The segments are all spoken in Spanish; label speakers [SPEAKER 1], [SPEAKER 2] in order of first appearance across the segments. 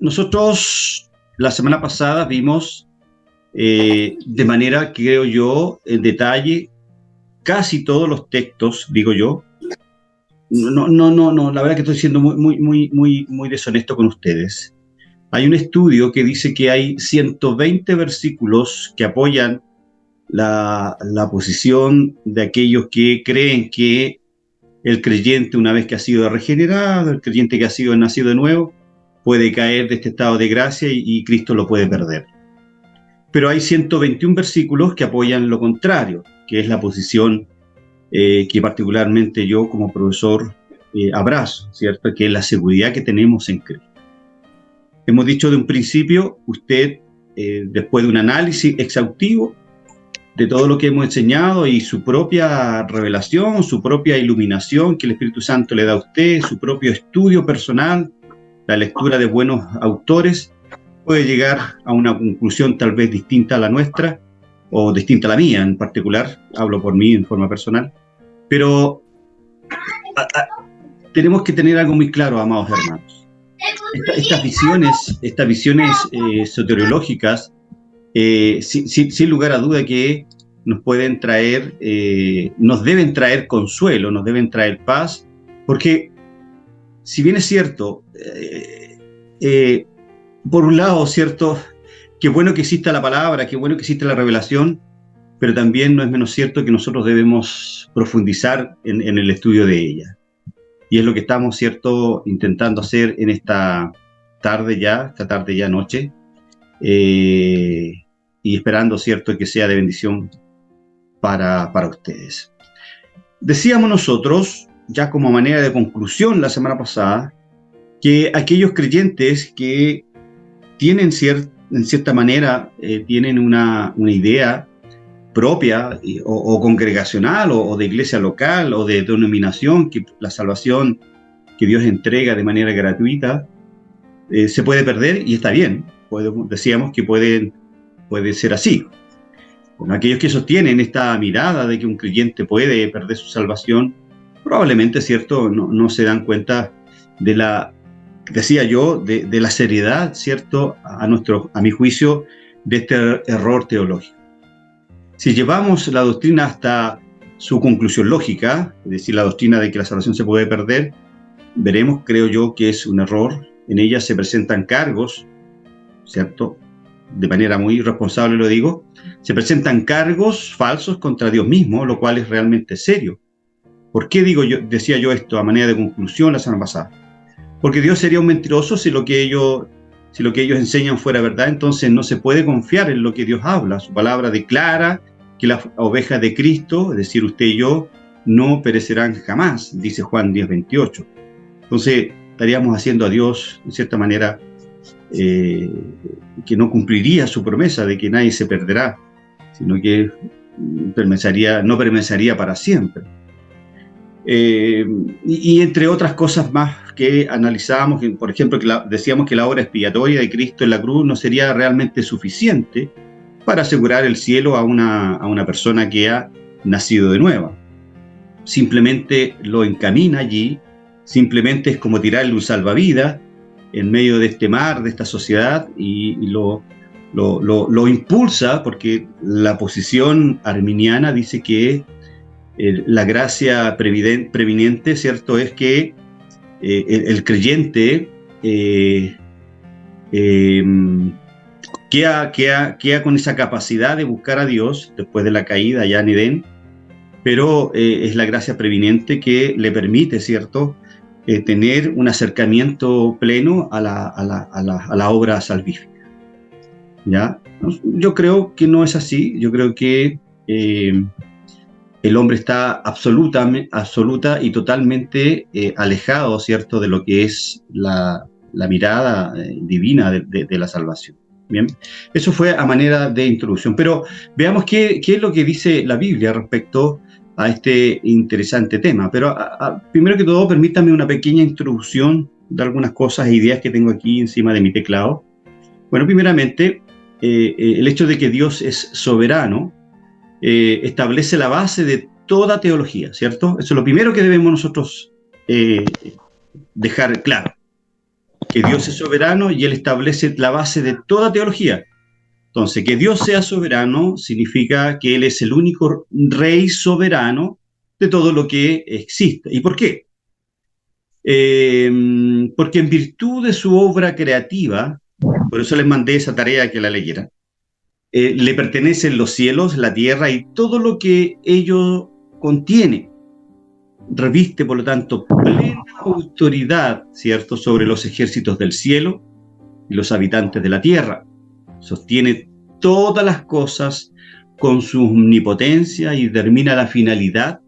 [SPEAKER 1] nosotros la semana pasada vimos de manera, creo yo, en detalle casi todos los textos, digo yo. No, la verdad que estoy siendo muy deshonesto con ustedes. Hay un estudio que dice que hay 120 versículos que apoyan la posición de aquellos que creen que el creyente, una vez que ha sido regenerado, el creyente que ha sido nacido de nuevo, puede caer de este estado de gracia y Cristo lo puede perder. Pero hay 121 versículos que apoyan lo contrario, que es la posición que particularmente yo como profesor abrazo, ¿cierto? Que es la seguridad que tenemos en Cristo. Hemos dicho de un principio, usted, después de un análisis exhaustivo de todo lo que hemos enseñado y su propia revelación, su propia iluminación que el Espíritu Santo le da a usted, su propio estudio personal, la lectura de buenos autores, puede llegar a una conclusión tal vez distinta a la nuestra, o distinta a la mía en particular, hablo por mí en forma personal, pero tenemos que tener algo muy claro, amados hermanos. Estas visiones soteriológicas, sin lugar a duda que nos pueden traer, nos deben traer consuelo, nos deben traer paz, porque si bien es cierto, por un lado, cierto, qué bueno que exista la palabra, qué bueno que exista la revelación, pero también no es menos cierto que nosotros debemos profundizar en el estudio de ella. Y es lo que estamos, cierto, intentando hacer en esta tarde ya noche, y esperando, cierto, que sea de bendición para ustedes. Decíamos nosotros, ya como manera de conclusión la semana pasada, que aquellos creyentes que tienen en cierta manera, tienen una idea propia o congregacional o de iglesia local o de denominación, que la salvación que Dios entrega de manera gratuita se puede perder y está bien. Decíamos que puede ser así. Bueno, aquellos que sostienen esta mirada de que un creyente puede perder su salvación, probablemente, cierto, no se dan cuenta de la, decía yo, de la seriedad, cierto, a mi juicio, de este error teológico. Si llevamos la doctrina hasta su conclusión lógica, es decir, la doctrina de que la salvación se puede perder, veremos, creo yo, que es un error. En ella se presentan cargos, ¿cierto? De manera muy responsable lo digo, se presentan cargos falsos contra Dios mismo, lo cual es realmente serio. ¿Por qué decía yo esto a manera de conclusión la semana pasada? Porque Dios sería un mentiroso si lo que ellos enseñan fuera verdad. Entonces no se puede confiar en lo que Dios habla. Su palabra declara que las ovejas de Cristo, es decir, usted y yo, no perecerán jamás, dice Juan 10:28. Entonces estaríamos haciendo a Dios, en cierta manera, que no cumpliría su promesa de que nadie se perderá, sino que no permanecería para siempre. Y entre otras cosas más que analizábamos, por ejemplo, decíamos que la obra expiatoria de Cristo en la cruz no sería realmente suficiente para asegurar el cielo a una persona que ha nacido de nuevo. Simplemente lo encamina allí, simplemente es como tirarle un salvavidas en medio de este mar, de esta sociedad, y lo impulsa, porque la posición arminiana dice que la gracia previniente, ¿cierto?, es que el creyente queda con esa capacidad de buscar a Dios después de la caída allá en Edén, pero es la gracia previniente que le permite, ¿cierto?, tener un acercamiento pleno a la obra salvífica. ¿Ya? Yo creo que no es así. Yo creo que el hombre está absoluta y totalmente alejado, ¿cierto?, de lo que es la mirada divina de la salvación. Bien, eso fue a manera de introducción, pero veamos qué es lo que dice la Biblia respecto a este interesante tema. Pero primero que todo, permítame una pequeña introducción de algunas cosas e ideas que tengo aquí encima de mi teclado. Bueno, primeramente, el hecho de que Dios es soberano establece la base de toda teología, ¿cierto? Eso es lo primero que debemos nosotros dejar claro. que Dios es soberano y Él establece la base de toda teología. Entonces, que Dios sea soberano significa que Él es el único rey soberano de todo lo que existe. ¿Y por qué? Porque en virtud de su obra creativa, por eso les mandé esa tarea que la leyera, le pertenecen los cielos, la tierra y todo lo que ello contiene. Reviste, por lo tanto, plena autoridad, ¿cierto?, sobre los ejércitos del cielo y los habitantes de la tierra. Sostiene todas las cosas con su omnipotencia y determina la finalidad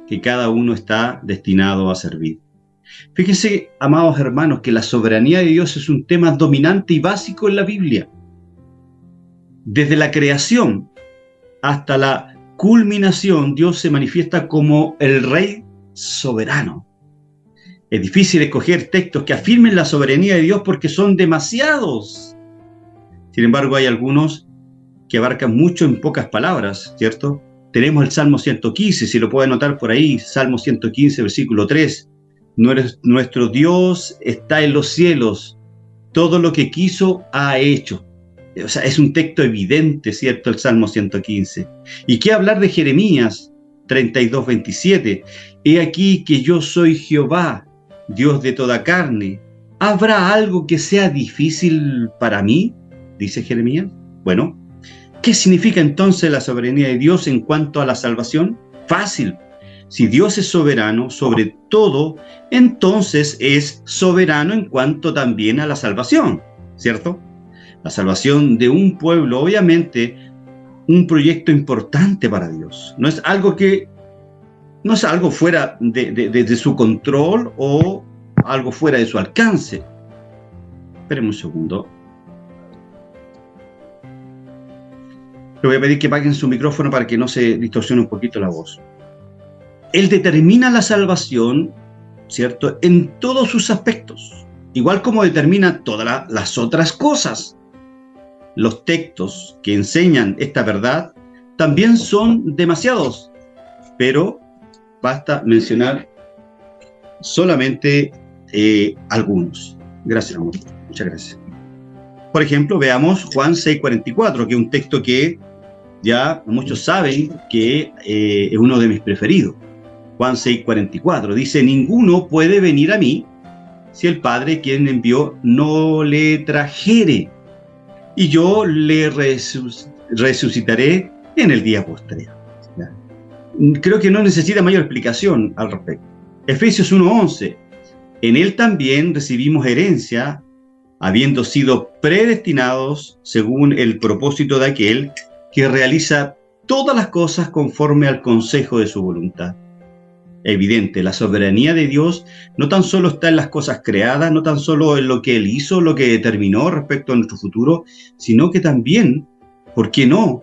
[SPEAKER 1] que cada uno está destinado a servir. Fíjense, amados hermanos, que la soberanía de Dios es un tema dominante y básico en la Biblia. Desde la creación hasta la culminación, Dios se manifiesta como el Rey soberano. Es difícil escoger textos que afirmen la soberanía de Dios porque son demasiados. Sin embargo, hay algunos que abarcan mucho en pocas palabras, ¿cierto? Tenemos el Salmo 115, si lo puede anotar por ahí, Salmo 115, versículo 3. Nuestro Dios está en los cielos, todo lo que quiso ha hecho. O sea, es un texto evidente, ¿cierto? El Salmo 115. ¿Y qué hablar de Jeremías 32, 27? He aquí que yo soy Jehová, Dios de toda carne. ¿Habrá algo que sea difícil para mí? Dice Jeremías. Bueno, ¿qué significa entonces la soberanía de Dios en cuanto a la salvación? Fácil. Si Dios es soberano sobre todo, entonces es soberano en cuanto también a la salvación, ¿cierto? La salvación de un pueblo, obviamente, un proyecto importante para Dios. No es algo fuera de su control o algo fuera de su alcance. Espérenme un segundo. Le voy a pedir que apaguen su micrófono para que no se distorsione un poquito la voz. Él determina la salvación, ¿cierto?, en todos sus aspectos, igual como determina todas las otras cosas. Los textos que enseñan esta verdad también son demasiados, pero basta mencionar solamente algunos. Gracias, amor. Muchas gracias. Por ejemplo, veamos Juan 6:44, que es un texto que ya muchos saben que es uno de mis preferidos. Juan 6:44 dice: ninguno puede venir a mí si el Padre, quien envió, no le trajere, y yo le resucitaré en el día postrero. Creo que no necesita mayor explicación al respecto. Efesios 1:11: en él también recibimos herencia, habiendo sido predestinados según el propósito de aquel que realiza todas las cosas conforme al consejo de su voluntad. Evidente, la soberanía de Dios no tan solo está en las cosas creadas, no tan solo en lo que Él hizo, lo que determinó respecto a nuestro futuro, sino que también, ¿por qué no?,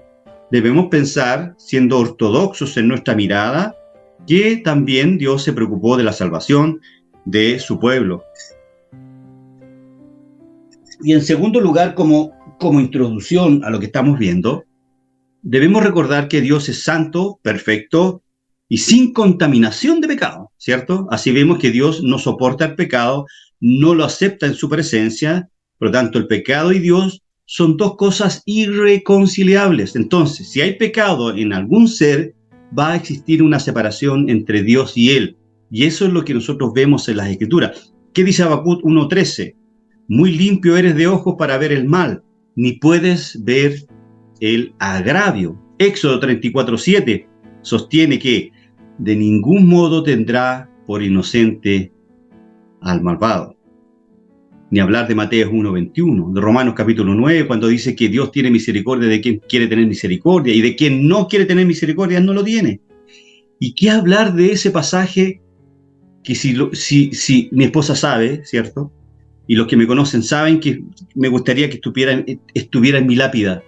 [SPEAKER 1] debemos pensar, siendo ortodoxos en nuestra mirada, que también Dios se preocupó de la salvación de su pueblo. Y en segundo lugar, como introducción a lo que estamos viendo, debemos recordar que Dios es santo, perfecto y sin contaminación de pecado, ¿cierto? Así vemos que Dios no soporta el pecado, no lo acepta en su presencia. Por lo tanto, el pecado y Dios son dos cosas irreconciliables. Entonces, si hay pecado en algún ser, va a existir una separación entre Dios y Él. Y eso es lo que nosotros vemos en las Escrituras. ¿Qué dice Habacuc 1:13? Muy limpio eres de ojos para ver el mal, ni puedes ver el agravio. Éxodo 34:7 sostiene que de ningún modo tendrá por inocente al malvado. Ni hablar de Mateo 1:21, de Romanos capítulo 9, cuando dice que Dios tiene misericordia de quien quiere tener misericordia y de quien no quiere tener misericordia no lo tiene. ¿Y qué hablar de ese pasaje que si mi esposa sabe, ¿cierto?, y los que me conocen saben que me gustaría que estuviera en mi lápida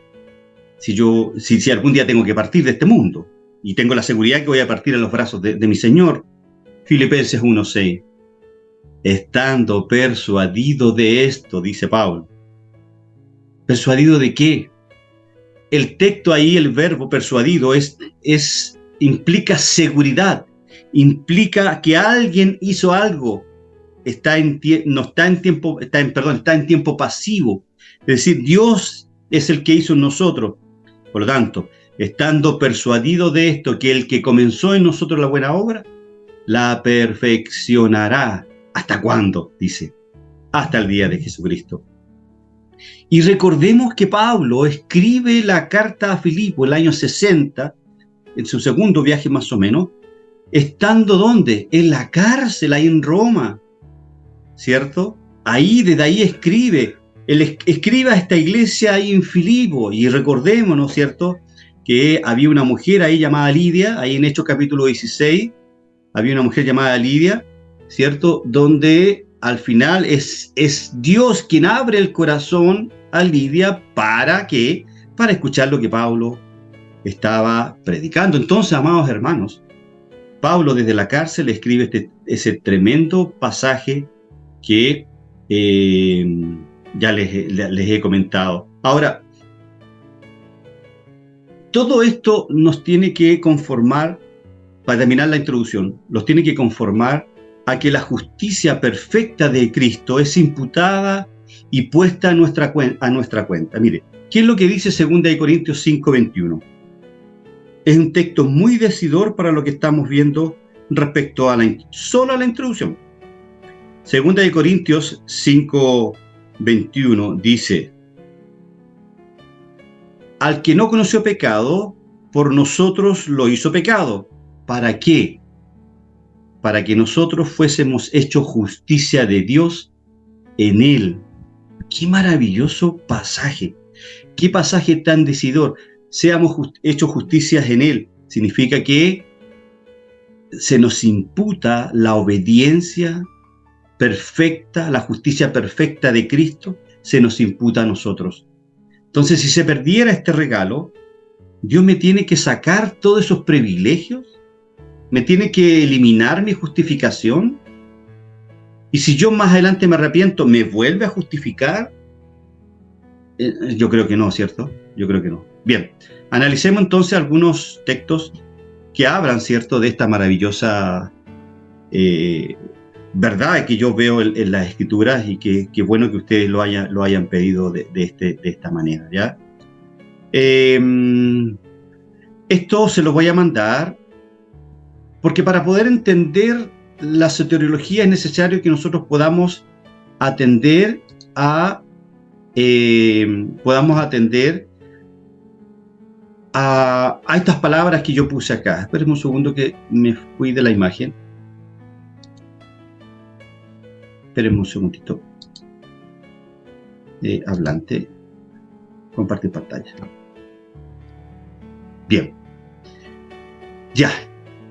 [SPEAKER 1] si algún día tengo que partir de este mundo, y tengo la seguridad que voy a partir en los brazos de mi Señor? Filipenses 1:6. Estando persuadido de esto, dice Pablo. ¿Persuadido de qué? El texto ahí, el verbo persuadido, implica seguridad, implica que alguien hizo algo, no está en tiempo, está en tiempo pasivo. Es decir, Dios es el que hizo en nosotros. Por lo tanto, estando persuadido de esto, que el que comenzó en nosotros la buena obra, la perfeccionará. ¿Hasta cuándo? Dice. Hasta el día de Jesucristo. Y recordemos que Pablo escribe la carta a Filipo el año 60, en su segundo viaje más o menos, estando ¿dónde? En la cárcel, ahí en Roma, ¿cierto? Desde ahí escribe. Él escribe a esta iglesia ahí en Filipo, y recordemos, ¿no es cierto?, que había una mujer ahí llamada Lidia, ahí en Hechos capítulo 16, había una mujer llamada Lidia, ¿cierto?, donde al final es Dios quien abre el corazón a Lidia para escuchar lo que Pablo estaba predicando. Entonces, amados hermanos, Pablo desde la cárcel escribe ese tremendo pasaje que ya les he comentado. Ahora, todo esto nos tiene que conformar, para terminar la introducción, nos tiene que conformar a que la justicia perfecta de Cristo es imputada y puesta a nuestra cuenta. Mire, ¿qué es lo que dice 2 Corintios 5:21? Es un texto muy decidor para lo que estamos viendo respecto a solo a la introducción. 2 Corintios 5:21 dice: al que no conoció pecado, por nosotros lo hizo pecado. ¿Para qué? Para que nosotros fuésemos hechos justicia de Dios en él. ¡Qué maravilloso pasaje! ¡Qué pasaje tan decidor! Seamos hechos justicias en él. Significa que se nos imputa la obediencia perfecta, la justicia perfecta de Cristo, se nos imputa a nosotros. Entonces, si se perdiera este regalo, Dios me tiene que sacar todos esos privilegios, me tiene que eliminar mi justificación. Y si yo más adelante me arrepiento, ¿me vuelve a justificar? Yo creo que no, ¿cierto? Yo creo que no. Bien, analicemos entonces algunos textos que hablan, ¿cierto?, de esta maravillosa verdad que yo veo en las Escrituras, y que bueno que ustedes lo hayan pedido de esta manera, ¿ya? Esto se lo voy a mandar porque para poder entender la soteriología es necesario que nosotros podamos atender a estas palabras que yo puse acá. Espérenme un segundo que me fui de la imagen. Espérenme un segundito. Hablante. Compartir pantalla. Bien. Ya.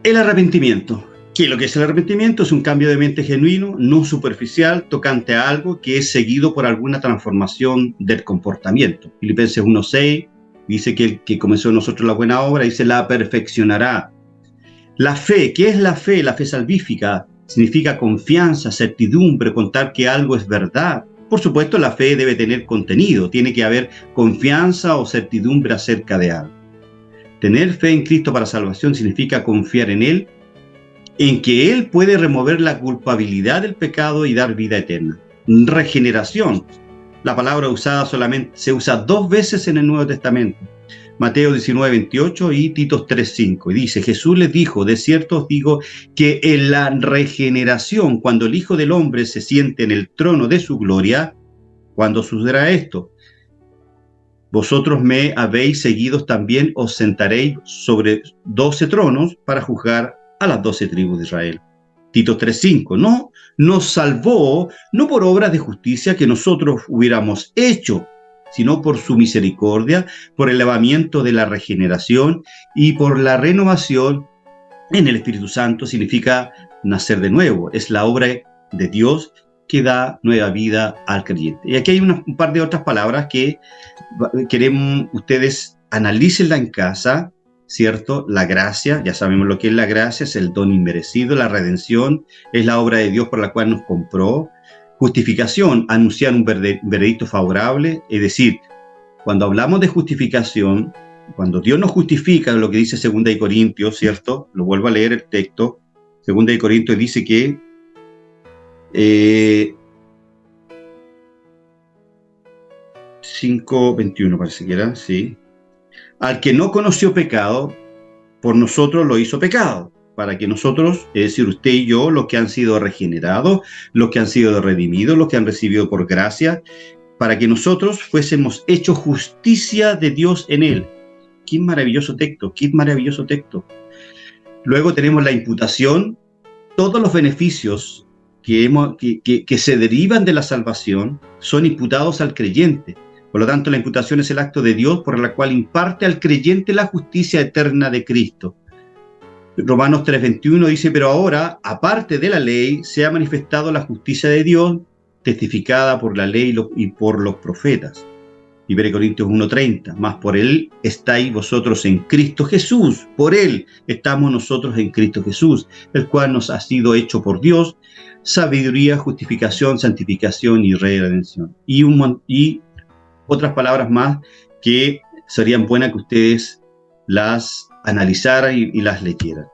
[SPEAKER 1] El arrepentimiento. ¿Qué es lo que es el arrepentimiento? Es un cambio de mente genuino, no superficial, tocante a algo que es seguido por alguna transformación del comportamiento. Filipenses 1:6 dice que el que comenzó en nosotros la buena obra, dice, la perfeccionará. La fe, ¿qué es la fe? La fe salvífica significa confianza, certidumbre, contar que algo es verdad. Por supuesto, la fe debe tener contenido, tiene que haber confianza o certidumbre acerca de algo. Tener fe en Cristo para salvación significa confiar en Él, en que Él puede remover la culpabilidad del pecado y dar vida eterna. Regeneración. La palabra usada solamente se usa 2 veces en el Nuevo Testamento. Mateo 19:28 y Titos 3:5. Y dice, Jesús les dijo, de cierto os digo que en la regeneración, cuando el Hijo del Hombre se siente en el trono de su gloria, ¿cuándo sucederá esto? Vosotros me habéis seguido, también os sentaréis sobre 12 tronos para juzgar a las 12 tribus de Israel. Tito 3:5, no nos salvó, no por obras de justicia que nosotros hubiéramos hecho, sino por su misericordia, por el lavamiento de la regeneración y por la renovación en el Espíritu Santo. Significa nacer de nuevo, es la obra de Dios que da nueva vida al creyente. Y aquí hay un par de otras palabras que queremos ustedes analícenla en casa, ¿cierto? La gracia, ya sabemos lo que es la gracia, es el don inmerecido. La redención es la obra de Dios por la cual nos compró. Justificación, anunciar un veredicto favorable, es decir, cuando hablamos de justificación, cuando Dios nos justifica, lo que dice 2 Corintios, ¿cierto? Lo vuelvo a leer el texto. 2 Corintios dice que 5:21 parece que era, sí. Al que no conoció pecado, por nosotros lo hizo pecado, para que nosotros, es decir, usted y yo, los que han sido regenerados, los que han sido redimidos, los que han recibido por gracia, para que nosotros fuésemos hechos justicia de Dios en él. Qué maravilloso texto, qué maravilloso texto. Luego tenemos la imputación, todos los beneficios que se derivan de la salvación son imputados al creyente. Por lo tanto, la imputación es el acto de Dios por la cual imparte al creyente la justicia eterna de Cristo. Romanos 3:21 dice, pero ahora, aparte de la ley, se ha manifestado la justicia de Dios, testificada por la ley y por los profetas. 1 Corintios 1:30, más por él estáis vosotros en Cristo Jesús, por él estamos nosotros en Cristo Jesús, el cual nos ha sido hecho por Dios, sabiduría, justificación, santificación y redención. Y otras palabras más que serían buenas que ustedes las analizaran y las leyeran.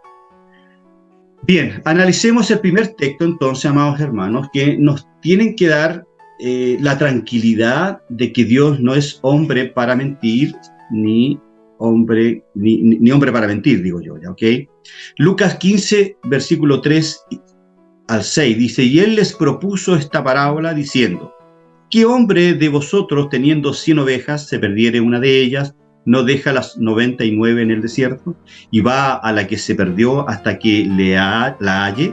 [SPEAKER 1] Bien, analicemos el primer texto entonces, amados hermanos, que nos tienen que dar la tranquilidad de que Dios no es hombre para mentir, ni hombre para mentir, digo yo, ¿ya? ¿Ok? Lucas 15, versículo 3 al 6, dice, y él les propuso esta parábola diciendo, ¿qué hombre de vosotros, teniendo 100 ovejas, se perdiere una de ellas, no deja las 99 en el desierto, y va a la que se perdió hasta que la halle?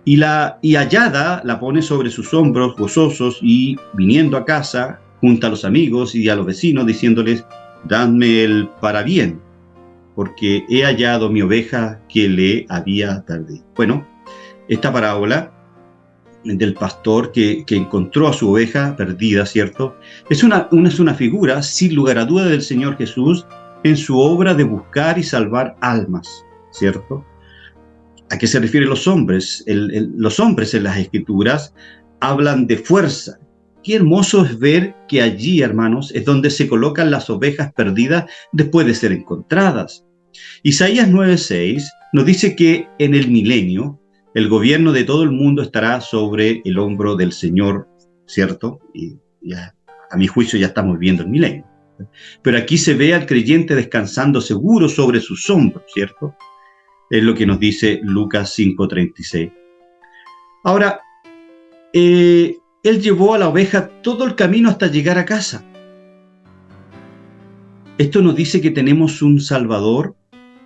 [SPEAKER 1] Y hallada la pone sobre sus hombros gozosos, y viniendo a casa, junta a los amigos y a los vecinos, diciéndoles, dadme el parabién, porque he hallado mi oveja que le había perdido. Bueno, esta parábola del pastor que encontró a su oveja perdida, ¿cierto? Es una figura, sin lugar a duda, del Señor Jesús en su obra de buscar y salvar almas, ¿cierto? ¿A qué se refieren los hombres? Los hombres en las Escrituras hablan de fuerza. Qué hermoso es ver que allí, hermanos, es donde se colocan las ovejas perdidas después de ser encontradas. Isaías 9:6 nos dice que en el milenio el gobierno de todo el mundo estará sobre el hombro del Señor, ¿cierto? Y ya, a mi juicio ya estamos viendo el milenio. Pero aquí se ve al creyente descansando seguro sobre sus hombros, ¿cierto? Es lo que nos dice Lucas 5:36. Ahora, él llevó a la oveja todo el camino hasta llegar a casa. Esto nos dice que tenemos un Salvador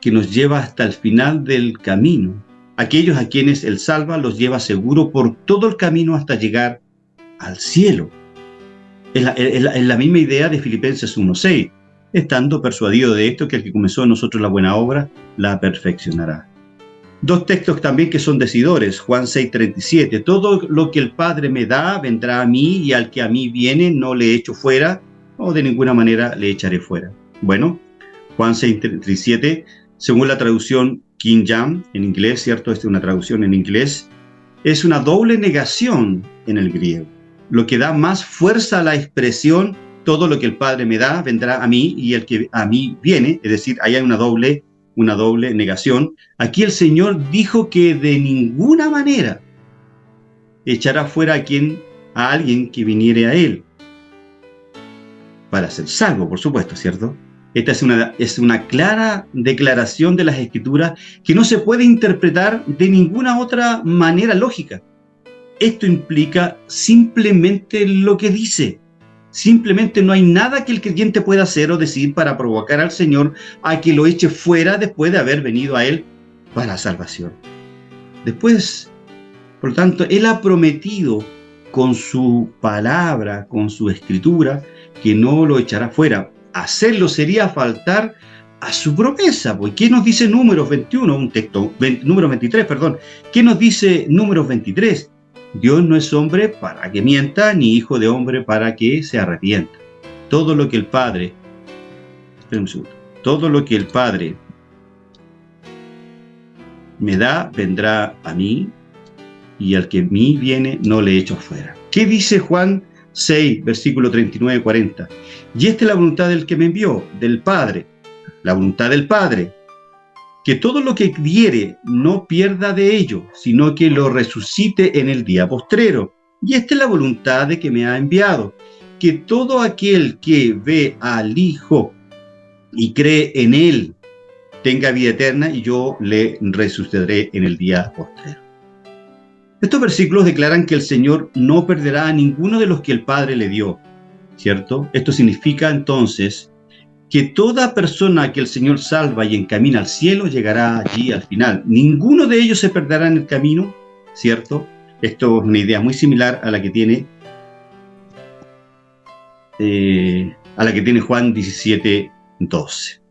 [SPEAKER 1] que nos lleva hasta el final del camino. Aquellos a quienes Él salva los lleva seguro por todo el camino hasta llegar al cielo. Es la misma idea de Filipenses 1:6. Estando persuadido de esto, que el que comenzó en nosotros la buena obra, la perfeccionará. Dos textos también que son decidores, Juan 6:37. Todo lo que el Padre me da vendrá a mí, y al que a mí viene no le echo fuera, o de ninguna manera le echaré fuera. Bueno, Juan 6:37, según la traducción King James en inglés, ¿cierto? Esta es una traducción en inglés. Es una doble negación en el griego, lo que da más fuerza a la expresión todo lo que el Padre me da vendrá a mí, y el que a mí viene, es decir, ahí hay una doble negación. Aquí el Señor dijo que de ninguna manera echará fuera a alguien que viniere a Él, para ser salvo, por supuesto, ¿cierto? Esta es una clara declaración de las Escrituras que no se puede interpretar de ninguna otra manera lógica. Esto implica simplemente lo que dice. Simplemente no hay nada que el creyente pueda hacer o decir para provocar al Señor a que lo eche fuera después de haber venido a Él para la salvación. Después, por lo tanto, Él ha prometido con su palabra, con su escritura, que no lo echará fuera. Hacerlo sería faltar a su promesa. Pues, ¿qué nos dice Números 21? Números 23, perdón. ¿Qué nos dice Números 23? Dios no es hombre para que mienta, ni hijo de hombre para que se arrepienta. Todo lo que el Padre, todo lo que el Padre me da, vendrá a mí, y al que a mí viene, no le echo fuera. ¿Qué dice Juan 6, versículo 39-40? Y esta es la voluntad del que me envió, del Padre. La voluntad del Padre. que todo lo que diere no pierda de ello, sino que lo resucite en el día postrero. Y esta es la voluntad de que me ha enviado, que todo aquel que ve al Hijo y cree en Él tenga vida eterna, y yo le resucitaré en el día postrero. Estos versículos declaran que el Señor no perderá a ninguno de los que el Padre le dio, ¿cierto? Esto significa entonces que toda persona que el Señor salva y encamina al cielo llegará allí al final. Ninguno de ellos se perderá en el camino, ¿cierto? Esto es una idea muy similar a la que tiene Juan 17:12.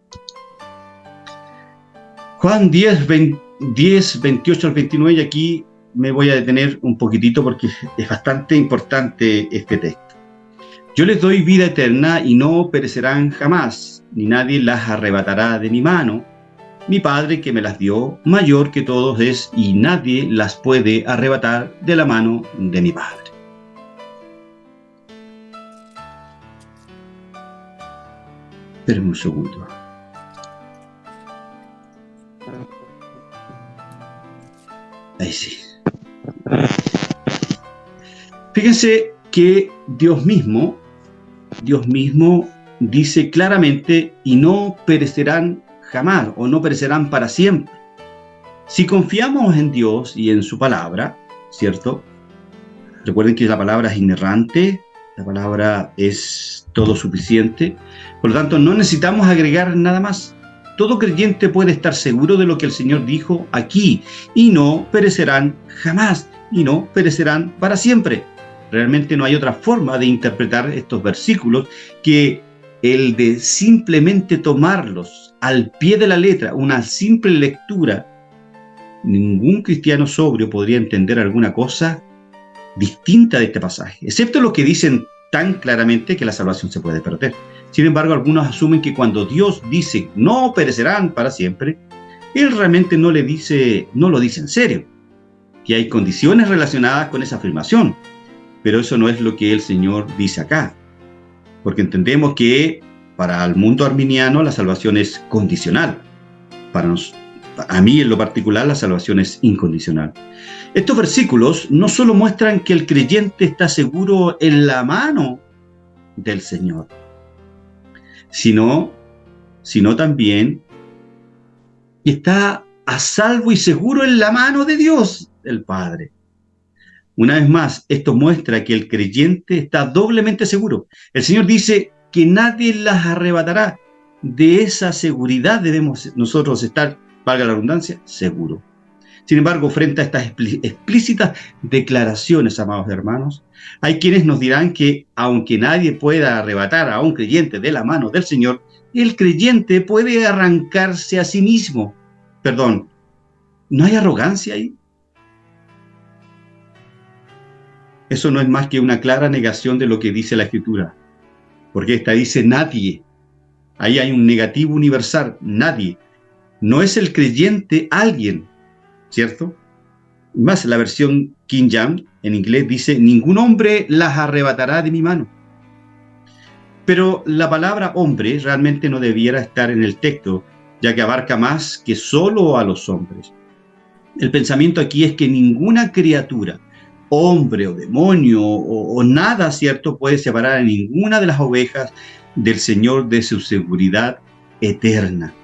[SPEAKER 1] Juan 10, 28 al 29, y aquí me voy a detener un poquitito porque es bastante importante este texto. Yo les doy vida eterna y no perecerán jamás, ni nadie las arrebatará de mi mano. Mi Padre que me las dio, mayor que todos es, y nadie las puede arrebatar de la mano de mi Padre. Espérenme un segundo. Ahí sí. Fíjense que Dios mismo dice claramente, y no perecerán jamás, o no perecerán para siempre. Si confiamos en Dios y en su palabra, ¿cierto? Recuerden que la palabra es inerrante, la palabra es todo suficiente, por lo tanto no necesitamos agregar nada más. Todo creyente puede estar seguro de lo que el Señor dijo aquí, y no perecerán jamás, y no perecerán para siempre. Realmente no hay otra forma de interpretar estos versículos que el de simplemente tomarlos al pie de la letra, una simple lectura. Ningún cristiano sobrio podría entender alguna cosa distinta de este pasaje, excepto los que dicen tan claramente que la salvación se puede perder. Sin embargo, algunos asumen que cuando Dios dice no perecerán para siempre, Él realmente no lo dice en serio, que hay condiciones relacionadas con esa afirmación. Pero eso no es lo que el Señor dice acá, porque entendemos que para el mundo arminiano la salvación es condicional. A mí en lo particular la salvación es incondicional. Estos versículos no solo muestran que el creyente está seguro en la mano del Señor, sino también que está a salvo y seguro en la mano de Dios, el Padre. Una vez más, esto muestra que el creyente está doblemente seguro. El Señor dice que nadie las arrebatará. De esa seguridad debemos nosotros estar, valga la redundancia, seguros. Sin embargo, frente a estas explícitas declaraciones, amados hermanos, hay quienes nos dirán que aunque nadie pueda arrebatar a un creyente de la mano del Señor, el creyente puede arrancarse a sí mismo. Perdón, ¿no hay arrogancia ahí? Eso no es más que una clara negación de lo que dice la Escritura, porque esta dice nadie. Ahí hay un negativo universal, nadie. No es el creyente alguien, ¿cierto? Más, la versión King James en inglés dice, ningún hombre las arrebatará de mi mano. Pero la palabra hombre realmente no debiera estar en el texto, ya que abarca más que solo a los hombres. El pensamiento aquí es que ninguna criatura, hombre o demonio o nada, ¿cierto?, puede separar a ninguna de las ovejas del Señor de su seguridad eterna.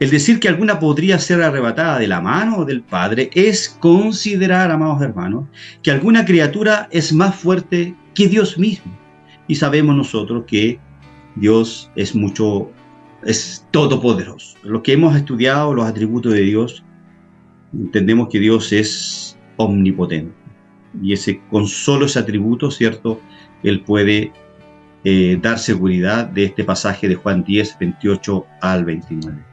[SPEAKER 1] El decir que alguna podría ser arrebatada de la mano del Padre es considerar, amados hermanos, que alguna criatura es más fuerte que Dios mismo. Y sabemos nosotros que Dios es todopoderoso. Los que hemos estudiado los atributos de Dios, entendemos que Dios es omnipotente. Y con solo ese atributo, ¿cierto?, Él puede dar seguridad de este pasaje de Juan 10, 28 al 29.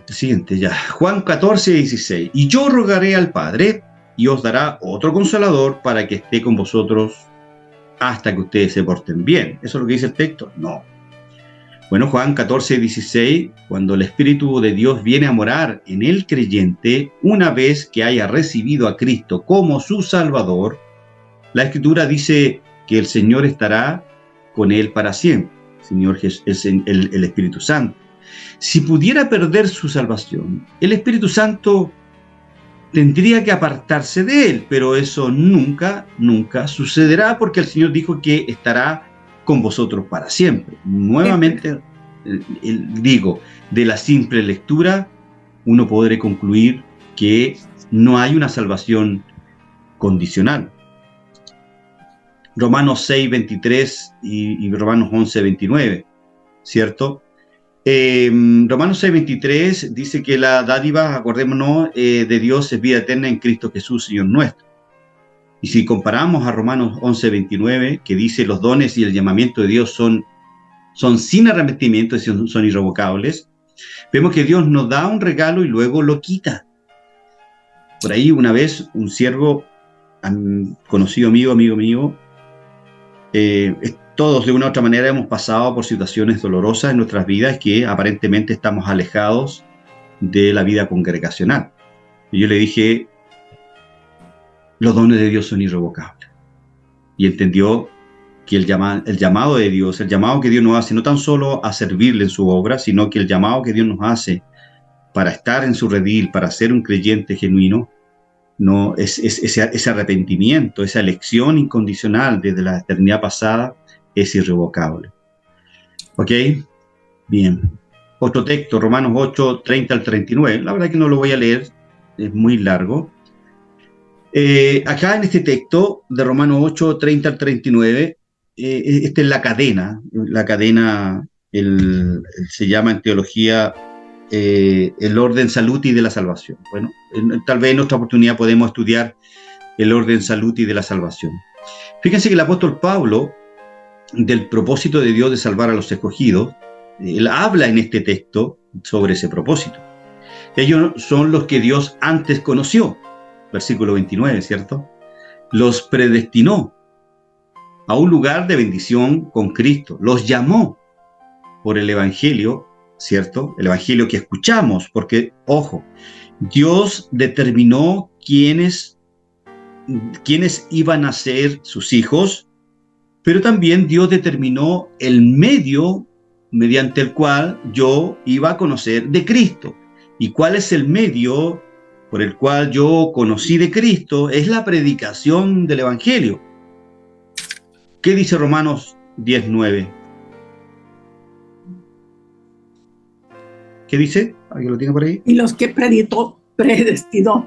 [SPEAKER 1] Siguiente ya. Juan 14, 16. Y yo rogaré al Padre, y os dará otro consolador para que esté con vosotros hasta que ustedes se porten bien. ¿Eso es lo que dice el texto? No. Bueno, Juan 14, 16, cuando el Espíritu de Dios viene a morar en el creyente, una vez que haya recibido a Cristo como su Salvador, la Escritura dice que el Señor estará con él para siempre. Señor el Espíritu Santo. Si pudiera perder su salvación, el Espíritu Santo tendría que apartarse de él, pero eso nunca sucederá, porque el Señor dijo que estará con vosotros para siempre. Nuevamente, digo, de la simple lectura, uno podrá concluir que no hay una salvación condicional. Romanos 6, 23 y Romanos 11, 29, ¿cierto? Romanos 6, 23 dice que la dádiva, acordémonos, de Dios es vida eterna en Cristo Jesús, Señor nuestro. Y si comparamos a Romanos 11, 29, que dice los dones y el llamamiento de Dios son sin arrepentimiento, son irrevocables, vemos que Dios nos da un regalo y luego lo quita. Por ahí una vez un siervo, conocido amigo mío, todos de una u otra manera hemos pasado por situaciones dolorosas en nuestras vidas que aparentemente estamos alejados de la vida congregacional. Y yo le dije, los dones de Dios son irrevocables. Y entendió que el llamado de Dios, el llamado que Dios nos hace, no tan solo a servirle en su obra, sino que el llamado que Dios nos hace para estar en su redil, para ser un creyente genuino, no es ese arrepentimiento, esa elección incondicional desde la eternidad pasada, es irrevocable. ¿Ok? Bien. Otro texto, Romanos 8, 30 al 39. La verdad que no lo voy a leer, es muy largo. Acá en este texto de Romanos 8, 30 al 39, esta es la cadena. La cadena se llama en teología el orden saluti de la salvación. Bueno, tal vez en otra oportunidad podemos estudiar el orden saluti de la salvación. Fíjense que el apóstol Pablo, del propósito de Dios de salvar a los escogidos, él habla en este texto sobre ese propósito. Ellos son los que Dios antes conoció, versículo 29, ¿cierto? Los predestinó a un lugar de bendición con Cristo, los llamó por el Evangelio, ¿cierto? El Evangelio que escuchamos, porque, ojo, Dios determinó quiénes iban a ser sus hijos, pero también Dios determinó el medio mediante el cual yo iba a conocer de Cristo. ¿Y cuál es el medio por el cual yo conocí de Cristo? Es la predicación del Evangelio. ¿Qué dice Romanos 10:9? ¿Qué dice? ¿Alguien lo tiene por ahí?
[SPEAKER 2] Y los que predestinó.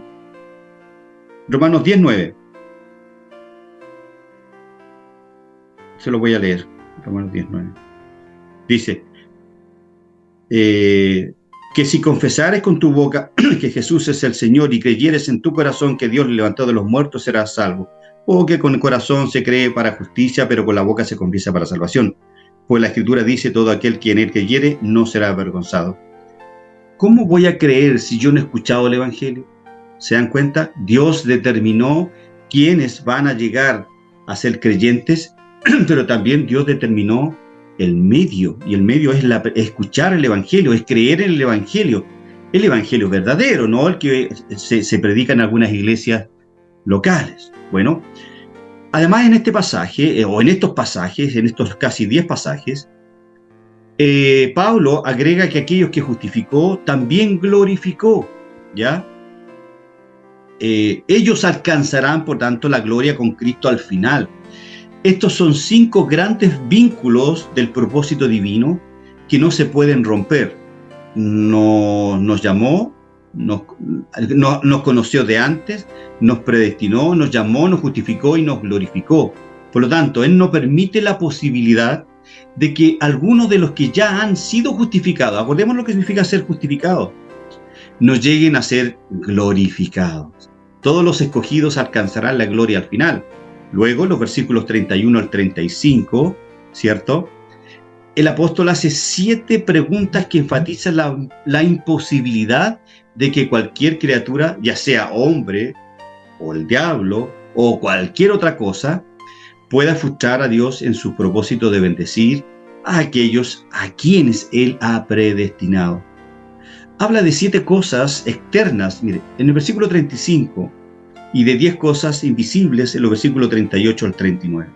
[SPEAKER 1] Romanos 10:9. Se lo voy a leer. Romanos 10:9. Dice, que si confesares con tu boca que Jesús es el Señor y creyeres en tu corazón que Dios le levantó de los muertos, serás salvo. O que con el corazón se cree para justicia, pero con la boca se confiesa para salvación. Pues la Escritura dice, todo aquel que en él creyere no será avergonzado. ¿Cómo voy a creer si yo no he escuchado el Evangelio? ¿Se dan cuenta? Dios determinó quiénes van a llegar a ser creyentes, pero también Dios determinó el medio, y el medio es escuchar el Evangelio, es creer en el Evangelio verdadero, no el que se predica en algunas iglesias locales. Bueno, además en este pasaje, o en estos pasajes, en estos casi 10 pasajes, Pablo agrega que aquellos que justificó también glorificó, ¿ya? Ellos alcanzarán, por tanto, la gloria con Cristo al final. Estos son 5 grandes vínculos del propósito divino que no se pueden romper. Nos llamó, nos conoció de antes, nos predestinó, nos llamó, nos justificó y nos glorificó. Por lo tanto, Él no permite la posibilidad de que algunos de los que ya han sido justificados, acordemos lo que significa ser justificados, no lleguen a ser glorificados. Todos los escogidos alcanzarán la gloria al final. Luego, los versículos 31 al 35, ¿cierto? El apóstol hace 7 preguntas que enfatizan la imposibilidad de que cualquier criatura, ya sea hombre o el diablo o cualquier otra cosa, pueda frustrar a Dios en su propósito de bendecir a aquellos a quienes Él ha predestinado. Habla de 7 cosas externas, mire, en el versículo 35, y de 10 cosas invisibles en los versículos 38 al 39.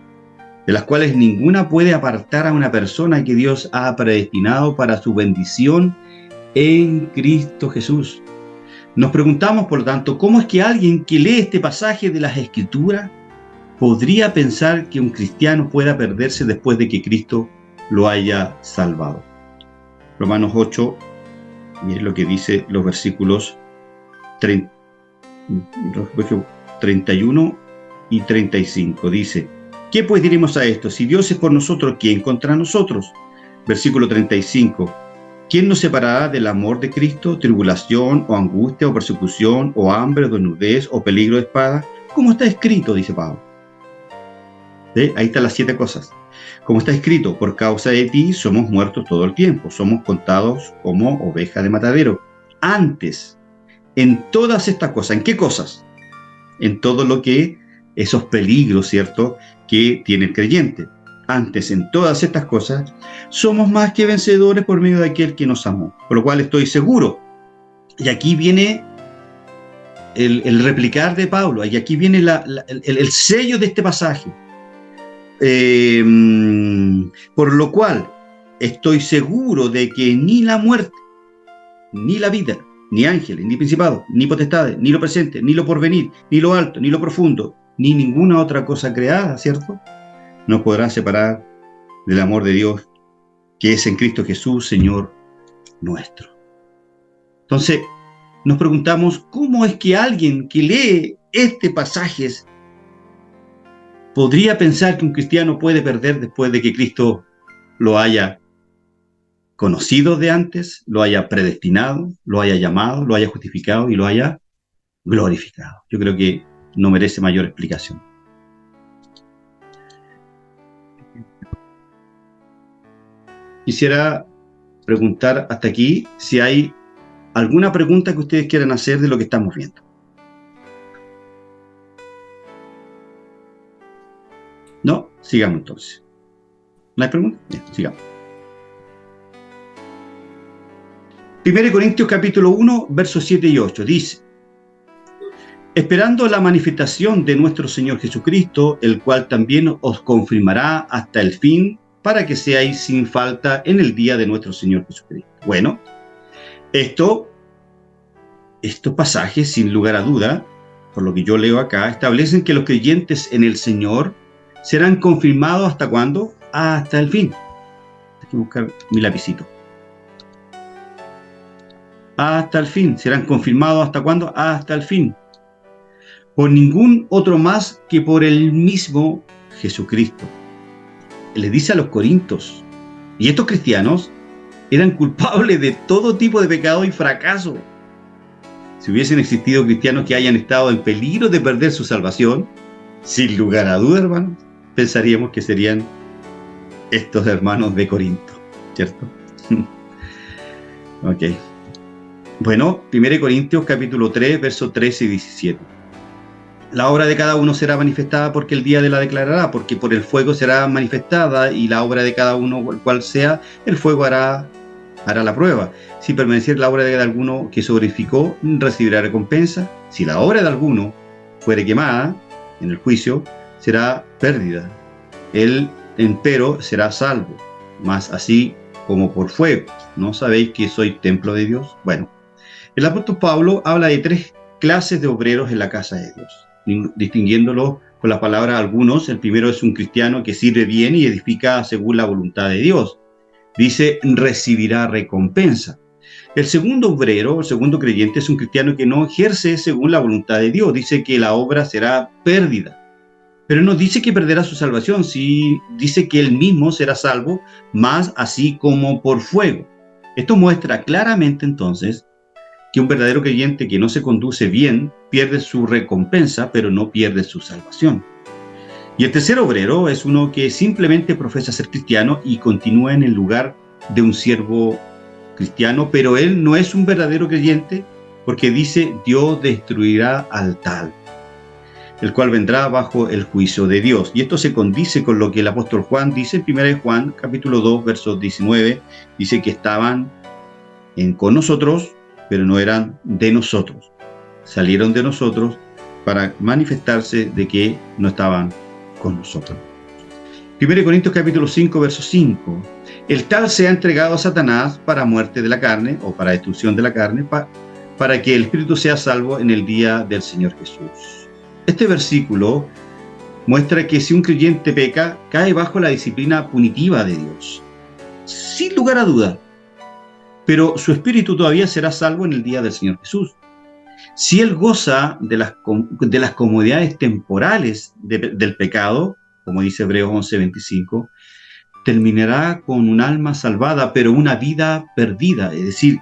[SPEAKER 1] de las cuales ninguna puede apartar a una persona que Dios ha predestinado para su bendición en Cristo Jesús. Nos preguntamos, por lo tanto, ¿cómo es que alguien que lee este pasaje de las Escrituras podría pensar que un cristiano pueda perderse después de que Cristo lo haya salvado? Romanos 8, miren lo que dice los versículos 31 y 35. Dice: ¿qué pues diremos a esto? Si Dios es por nosotros, ¿quién contra nosotros? Versículo 35. ¿Quién nos separará del amor de Cristo? ¿Tribulación, o angustia, o persecución, o hambre, o desnudez, o peligro de espada? Como está escrito, dice Pablo. ¿Sí? Ahí están las 7 cosas. Como está escrito, por causa de ti somos muertos todo el tiempo, somos contados como ovejas de matadero. Antes, en todas estas cosas, ¿en qué cosas? En todo lo que, esos peligros, ¿cierto?, que tiene el creyente. Antes, en todas estas cosas, somos más que vencedores por medio de aquel que nos amó. Por lo cual estoy seguro. Y aquí viene el replicar de Pablo, y aquí viene el sello de este pasaje. Por lo cual estoy seguro de que ni la muerte, ni la vida, ni ángeles, ni principados, ni potestades, ni lo presente, ni lo porvenir, ni lo alto, ni lo profundo, ni ninguna otra cosa creada, ¿cierto?, nos podrá separar del amor de Dios que es en Cristo Jesús, Señor nuestro. Entonces, nos preguntamos, ¿cómo es que alguien que lee este pasaje podría pensar que un cristiano puede perder después de que Cristo lo haya conocido de antes, lo haya predestinado, lo haya llamado, lo haya justificado y lo haya glorificado? Yo creo que no merece mayor explicación. Quisiera preguntar hasta aquí si hay alguna pregunta que ustedes quieran hacer de lo que estamos viendo. ¿No? Sigamos entonces. ¿No hay preguntas? Bien, sigamos. 1 Corintios capítulo 1, versos 7 y 8 dice: esperando la manifestación de nuestro Señor Jesucristo, el cual también os confirmará hasta el fin, para que seáis sin falta en el día de nuestro Señor Jesucristo. Bueno, estos pasajes, sin lugar a duda, por lo que yo leo acá, establecen que los creyentes en el Señor serán confirmados ¿hasta cuándo? Hasta el fin. Hay que buscar mi lapicito. Hasta el fin. Serán confirmados ¿hasta cuándo? Hasta el fin. Por ningún otro más que por el mismo Jesucristo. Le dice a los corintios, y estos cristianos eran culpables de todo tipo de pecado y fracaso. Si hubiesen existido cristianos que hayan estado en peligro de perder su salvación, sin lugar a duda, hermanos, pensaríamos que serían estos hermanos de Corinto, ¿cierto? Ok. Bueno, 1 Corintios capítulo 3, versos 13 y 17. La obra de cada uno será manifestada, porque el día de la declarará, porque por el fuego será manifestada, y la obra de cada uno, cual sea, el fuego hará la prueba. Si permaneciere la obra de alguno que se glorificó, recibirá recompensa. Si la obra de alguno fuere quemada en el juicio, será pérdida. Él, empero, será salvo, mas así como por fuego. ¿No sabéis que soy templo de Dios? Bueno, el apóstol Pablo habla de 3 clases de obreros en la casa de Dios, distinguiéndolo con las palabras algunos. El primero es un cristiano que sirve bien y edifica según la voluntad de Dios. Dice, recibirá recompensa. El segundo obrero, el segundo creyente, es un cristiano que no ejerce según la voluntad de Dios. Dice que la obra será pérdida. Pero no dice que perderá su salvación, sí dice que él mismo será salvo, más así como por fuego. Esto muestra claramente entonces que un verdadero creyente que no se conduce bien pierde su recompensa, pero no pierde su salvación. Y el tercer obrero es uno que simplemente profesa ser cristiano y continúa en el lugar de un siervo cristiano, pero él no es un verdadero creyente, porque dice, Dios destruirá al tal, el cual vendrá bajo el juicio de Dios. Y esto se condice con lo que el apóstol Juan dice en 1 Juan, capítulo 2, verso 19, dice que estaban con nosotros, pero no eran de nosotros. Salieron de nosotros para manifestarse de que no estaban con nosotros. 1 Corintios capítulo 5, verso 5. El tal sea entregado a Satanás para muerte de la carne, o para destrucción de la carne, para que el espíritu sea salvo en el día del Señor Jesús. Este versículo muestra que si un creyente peca, cae bajo la disciplina punitiva de Dios, sin lugar a duda, pero su espíritu todavía será salvo en el día del Señor Jesús. Si él goza de las comodidades temporales del pecado, como dice Hebreos 11:25, terminará con un alma salvada, pero una vida perdida. Es decir,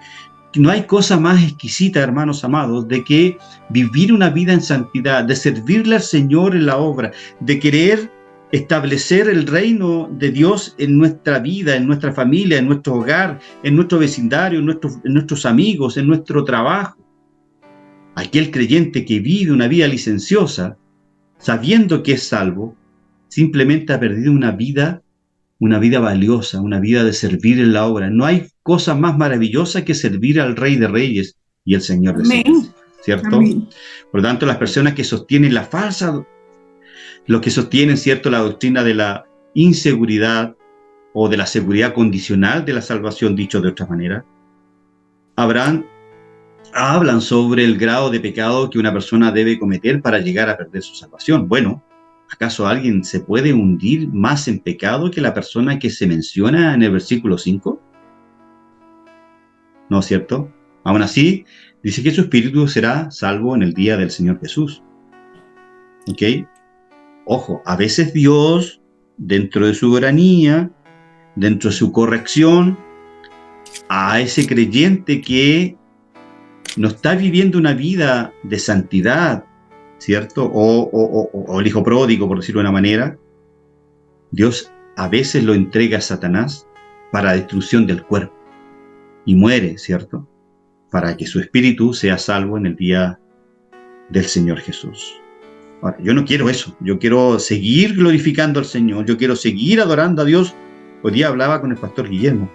[SPEAKER 1] no hay cosa más exquisita, hermanos amados, de que vivir una vida en santidad, de servirle al Señor en la obra, de querer establecer el reino de Dios en nuestra vida, en nuestra familia, en nuestro hogar, en nuestro vecindario, en nuestros amigos, en nuestro trabajo. Aquel creyente que vive una vida licenciosa, sabiendo que es salvo, simplemente ha perdido una vida valiosa, una vida de servir en la obra. No hay cosa más maravillosa que servir al Rey de Reyes y el Señor de Señores, ¿cierto?
[SPEAKER 2] Amén.
[SPEAKER 1] Por lo tanto, las personas que sostienen los que sostienen, ¿cierto?, la doctrina de la inseguridad o de la seguridad condicional de la salvación, dicho de otra manera, hablan sobre el grado de pecado que una persona debe cometer para llegar a perder su salvación. Bueno, ¿acaso alguien se puede hundir más en pecado que la persona que se menciona en el versículo 5? ¿No es cierto? Aún así, dice que su espíritu será salvo en el día del Señor Jesús. ¿Ok? Ojo, a veces Dios, dentro de su soberanía, dentro de su corrección, a ese creyente que no está viviendo una vida de santidad, ¿cierto? O el hijo pródigo, por decirlo de una manera, Dios a veces lo entrega a Satanás para la destrucción del cuerpo y muere, ¿cierto? Para que su espíritu sea salvo en el día del Señor Jesús. Ahora, yo no quiero eso, yo quiero seguir glorificando al Señor, yo quiero seguir adorando a Dios. Hoy día hablaba con el pastor Guillermo.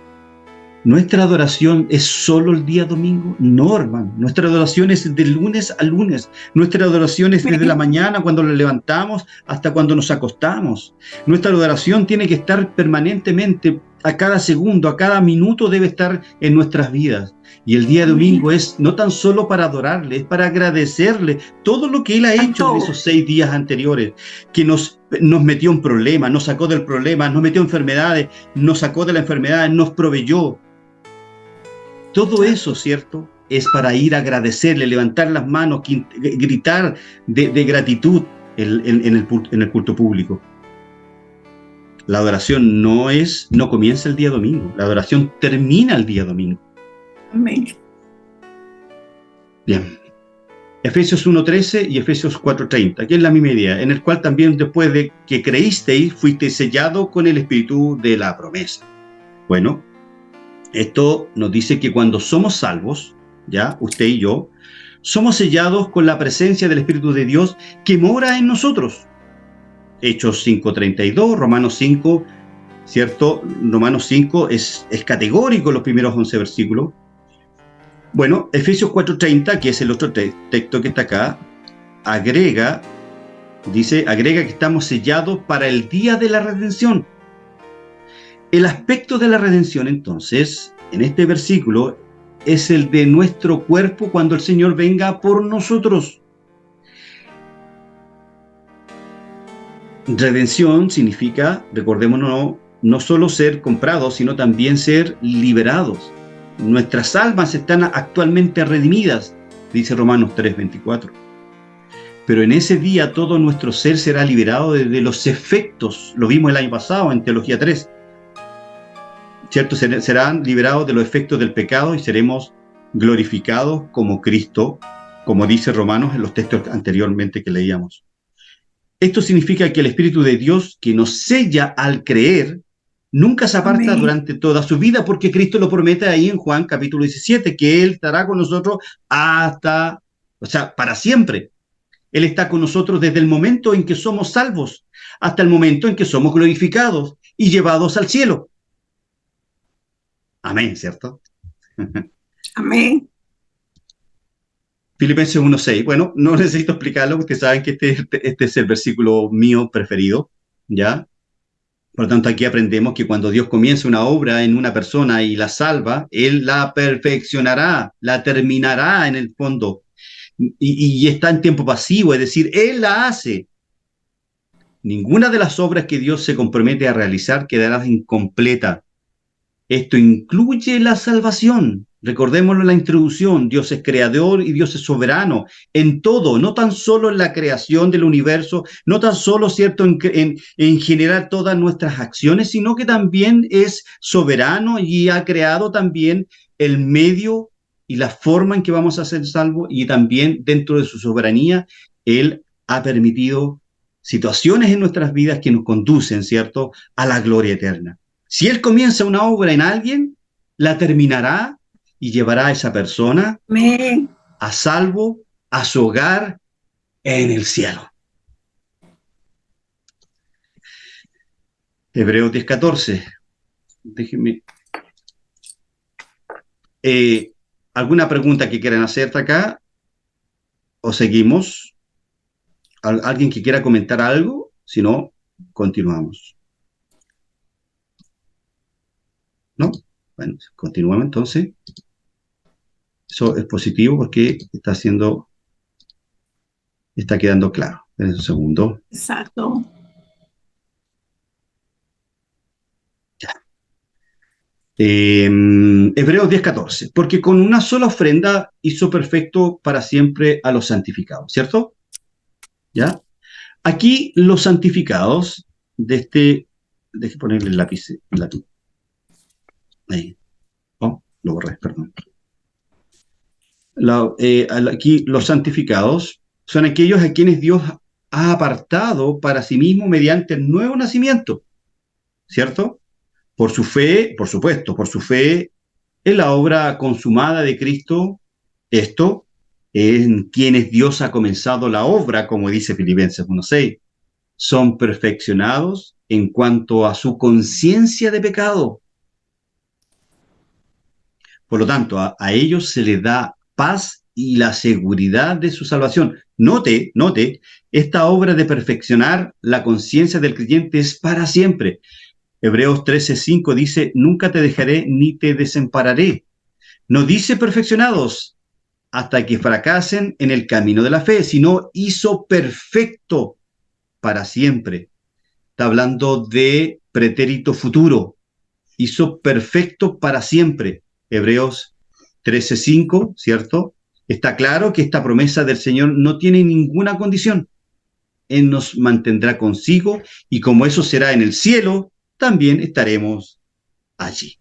[SPEAKER 1] ¿Nuestra adoración es solo el día domingo? No, hermano. Nuestra adoración es de lunes a lunes. Nuestra adoración es desde la mañana, cuando nos levantamos, hasta cuando nos acostamos. Nuestra adoración tiene que estar permanentemente, a cada segundo, a cada minuto debe estar en nuestras vidas. Y el día domingo es no tan solo para adorarle, es para agradecerle todo lo que Él ha hecho en esos 6 días anteriores, que nos metió en problemas, nos sacó del problema, nos metió en enfermedades, nos sacó de la enfermedad, nos proveyó. Todo eso, ¿cierto?, es para ir a agradecerle, levantar las manos, gritar de gratitud en el culto público. La adoración no comienza el día domingo, la adoración termina el día domingo.
[SPEAKER 2] Amén.
[SPEAKER 1] Bien. Efesios 1:13 y Efesios 4:30, que es la misma idea, en el cual también después de que creísteis, fuiste sellado con el espíritu de la promesa. Bueno, esto nos dice que cuando somos salvos, ya, usted y yo, somos sellados con la presencia del Espíritu de Dios que mora en nosotros. Hechos 5:32, Romanos 5, ¿cierto? Romanos 5 es categórico en los primeros 11 versículos. Bueno, Efesios 4:30, que es el otro texto que está acá, agrega que estamos sellados para el día de la redención. El aspecto de la redención, entonces, en este versículo, es el de nuestro cuerpo cuando el Señor venga por nosotros. Redención significa, recordémonos, no solo ser comprados, sino también ser liberados. Nuestras almas están actualmente redimidas, dice Romanos 3:24. Pero en ese día todo nuestro ser será liberado de los efectos, lo vimos el año pasado en Teología 3, ¿cierto? Serán liberados de los efectos del pecado y seremos glorificados como Cristo, como dice Romanos en los textos anteriormente que leíamos. Esto significa que el Espíritu de Dios, que nos sella al creer, nunca se aparta durante toda su vida, porque Cristo lo promete ahí en Juan capítulo 17, que Él estará con nosotros para siempre. Él está con nosotros desde el momento en que somos salvos hasta el momento en que somos glorificados y llevados al cielo. Amén, ¿cierto?
[SPEAKER 2] Amén.
[SPEAKER 1] Filipenses 1:6. Bueno, no necesito explicarlo, porque saben que este es el versículo mío preferido, ¿ya? Por lo tanto, aquí aprendemos que cuando Dios comienza una obra en una persona y la salva, Él la perfeccionará, la terminará en el fondo. Y está en tiempo pasivo, es decir, Él la hace. Ninguna de las obras que Dios se compromete a realizar quedará incompleta. Esto incluye la salvación. Recordémoslo en la introducción, Dios es creador y Dios es soberano en todo, no tan solo en la creación del universo, no tan solo, ¿cierto?, en generar todas nuestras acciones, sino que también es soberano y ha creado también el medio y la forma en que vamos a ser salvos, y también dentro de su soberanía, Él ha permitido situaciones en nuestras vidas que nos conducen, ¿cierto?, a la gloria eterna. Si Él comienza una obra en alguien, la terminará y llevará a esa persona
[SPEAKER 2] Amén.
[SPEAKER 1] a salvo, a su hogar en el cielo. Hebreos 10:14. Déjenme. ¿Alguna pregunta que quieran hacer acá? ¿O seguimos? ¿Alguien que quiera comentar algo? Si no, continuamos. ¿No? Bueno, continuamos entonces. Eso es positivo porque está quedando claro. En un segundo.
[SPEAKER 2] Exacto.
[SPEAKER 1] Hebreos 10:14, porque con una sola ofrenda hizo perfecto para siempre a los santificados, ¿cierto? ¿Ya? Aquí los santificados deje ponerle el lápiz, ahí, oh, lo borré, perdón. Aquí los santificados son aquellos a quienes Dios ha apartado para sí mismo mediante el nuevo nacimiento, ¿cierto? Por su fe, por supuesto, por su fe en la obra consumada de Cristo, esto en quienes Dios ha comenzado la obra, como dice Filipenses 1:6, son perfeccionados en cuanto a su conciencia de pecado. Por lo tanto, a ellos se les da paz y la seguridad de su salvación. Note, esta obra de perfeccionar la conciencia del creyente es para siempre. Hebreos 13:5 dice, nunca te dejaré ni te desampararé. No dice perfeccionados hasta que fracasen en el camino de la fe, sino hizo perfecto para siempre. Está hablando de pretérito futuro. Hizo perfecto para siempre. Hebreos 13:5, ¿cierto? Está claro que esta promesa del Señor no tiene ninguna condición. Él nos mantendrá consigo y como eso será en el cielo, también estaremos allí.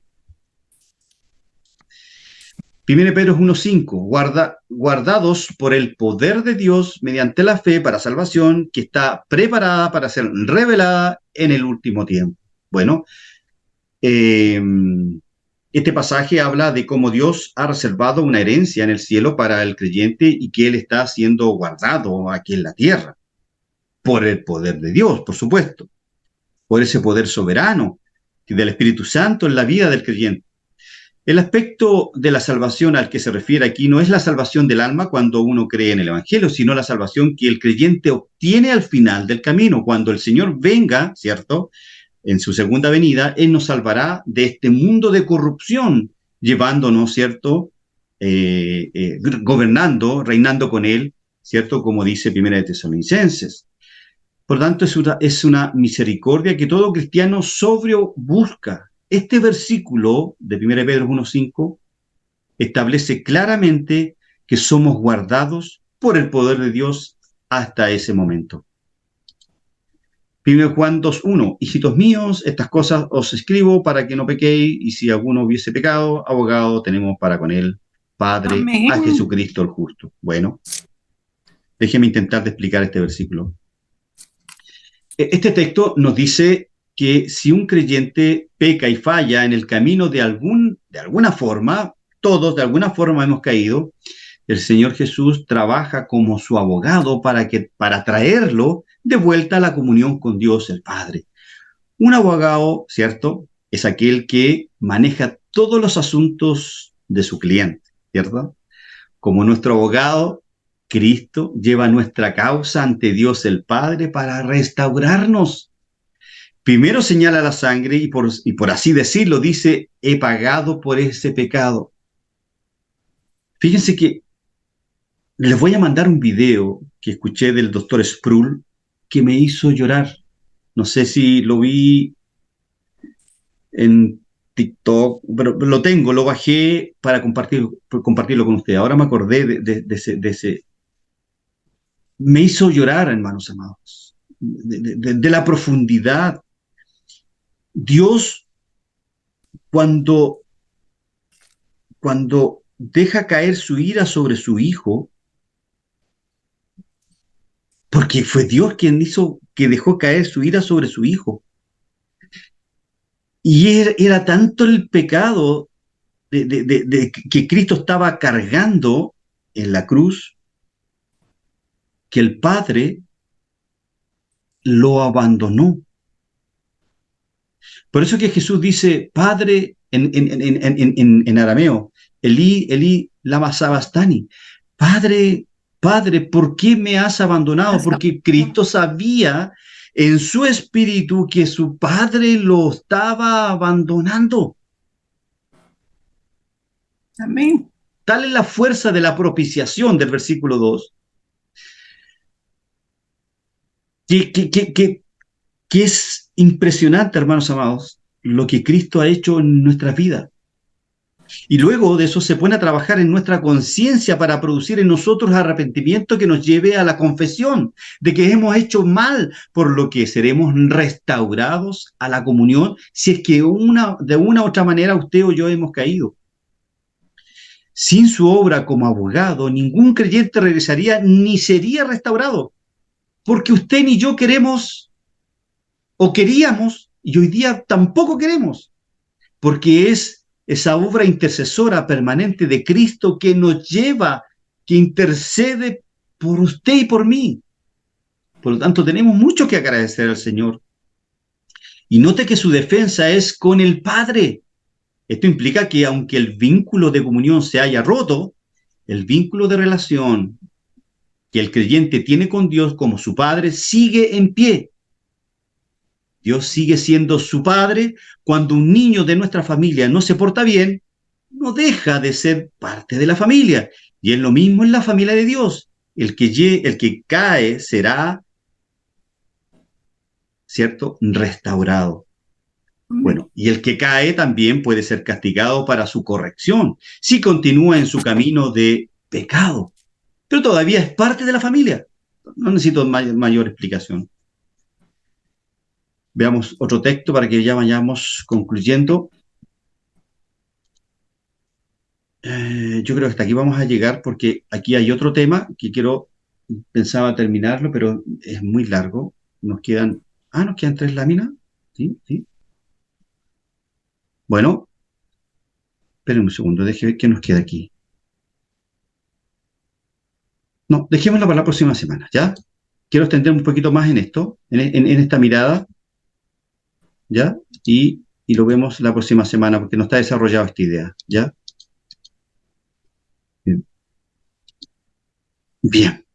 [SPEAKER 1] 1 Pedro 1:5, guardados por el poder de Dios mediante la fe para salvación que está preparada para ser revelada en el último tiempo. Bueno, este pasaje habla de cómo Dios ha reservado una herencia en el cielo para el creyente y que Él está siendo guardado aquí en la tierra, por el poder de Dios, por supuesto, por ese poder soberano del Espíritu Santo en la vida del creyente. El aspecto de la salvación al que se refiere aquí no es la salvación del alma cuando uno cree en el Evangelio, sino la salvación que el creyente obtiene al final del camino. Cuando el Señor venga, ¿cierto?, en su segunda venida, Él nos salvará de este mundo de corrupción, llevándonos, ¿cierto?, gobernando, reinando con Él, ¿cierto?, como dice 1 de Tesalonicenses. Por tanto, es una misericordia que todo cristiano sobrio busca. Este versículo de 1 Pedro 1:5 establece claramente que somos guardados por el poder de Dios hasta ese momento. 1 Juan 2:1, hijitos míos, estas cosas os escribo para que no pequéis, y si alguno hubiese pecado, abogado tenemos para con él, Padre,
[SPEAKER 2] Amén.
[SPEAKER 1] a Jesucristo el justo. Bueno, déjeme intentar de explicar este versículo. Este texto nos dice que si un creyente peca y falla en el camino de alguna forma, todos de alguna forma hemos caído, el Señor Jesús trabaja como su abogado para traerlo de vuelta a la comunión con Dios el Padre. Un abogado, ¿cierto?, es aquel que maneja todos los asuntos de su cliente, ¿cierto? Como nuestro abogado, Cristo lleva nuestra causa ante Dios el Padre para restaurarnos. Primero señala la sangre y por así decirlo dice, he pagado por ese pecado. Fíjense que les voy a mandar un video que escuché del doctor Sproul que me hizo llorar. No sé si lo vi en TikTok, pero lo tengo, lo bajé para compartirlo con ustedes. Ahora me acordé de ese. Me hizo llorar, hermanos amados, de la profundidad. Dios, cuando, cuando deja caer su ira sobre su Hijo, porque fue Dios quien hizo que dejó caer su ira sobre su Hijo. Y era tanto el pecado que Cristo estaba cargando en la cruz, que el Padre lo abandonó. Por eso que Jesús dice, Padre, en arameo, Elí, Elí, lama sabastani. Padre, Padre, ¿por qué me has abandonado? Porque Cristo sabía en su espíritu que su Padre lo estaba abandonando.
[SPEAKER 2] Amén.
[SPEAKER 1] Tal es la fuerza de la propiciación del versículo 2, que es impresionante, hermanos amados, lo que Cristo ha hecho en nuestras vidas. Y luego de eso se pone a trabajar en nuestra conciencia para producir en nosotros arrepentimiento que nos lleve a la confesión de que hemos hecho mal, por lo que seremos restaurados a la comunión si es que de una u otra manera usted o yo hemos caído. Sin su obra como abogado, ningún creyente regresaría ni sería restaurado, porque usted ni yo queremos o queríamos, y hoy día tampoco queremos, porque es esa obra intercesora permanente de Cristo que nos lleva, que intercede por usted y por mí. Por lo tanto, tenemos mucho que agradecer al Señor. Y note que su defensa es con el Padre. Esto implica que aunque el vínculo de comunión se haya roto, el vínculo de relación que el creyente tiene con Dios como su Padre sigue en pie. Dios sigue siendo su Padre. Cuando un niño de nuestra familia no se porta bien, no deja de ser parte de la familia. Y es lo mismo en la familia de Dios. El que cae será, ¿cierto?, restaurado. Bueno, y el que cae también puede ser castigado para su corrección, si continúa en su camino de pecado. Pero todavía es parte de la familia. No necesito mayor explicación. Veamos otro texto para que ya vayamos concluyendo. Yo creo que hasta aquí vamos a llegar porque aquí hay otro tema que pensaba terminarlo, pero es muy largo. Nos quedan 3 láminas. Sí, sí. Bueno, esperen un segundo, deje ver qué nos queda aquí. No, dejémoslo para la próxima semana, ¿ya? Quiero extender un poquito más en esto, en esta mirada, ¿ya? Y lo vemos la próxima semana porque no está desarrollada esta idea, ¿ya? Bien. Bien.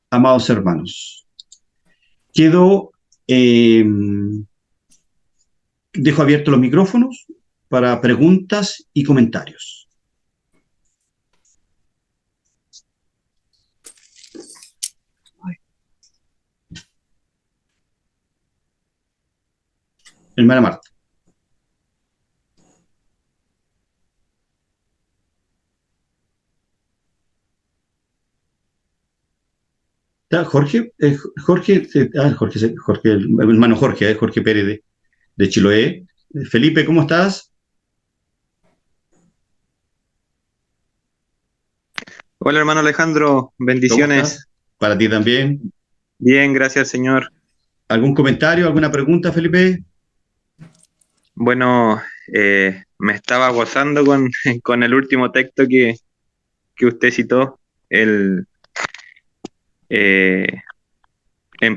[SPEAKER 1] Amados hermanos, eh, dejo abiertos los micrófonos para preguntas y comentarios. Hermana Marta. Jorge, el hermano Jorge, Jorge Pérez de Chiloé. Felipe, ¿cómo estás?
[SPEAKER 3] Hola hermano Alejandro, bendiciones.
[SPEAKER 1] Para ti también.
[SPEAKER 3] Bien, gracias Señor.
[SPEAKER 1] ¿Algún comentario, alguna pregunta, Felipe?
[SPEAKER 3] Bueno, me estaba gozando con el último texto que usted citó, en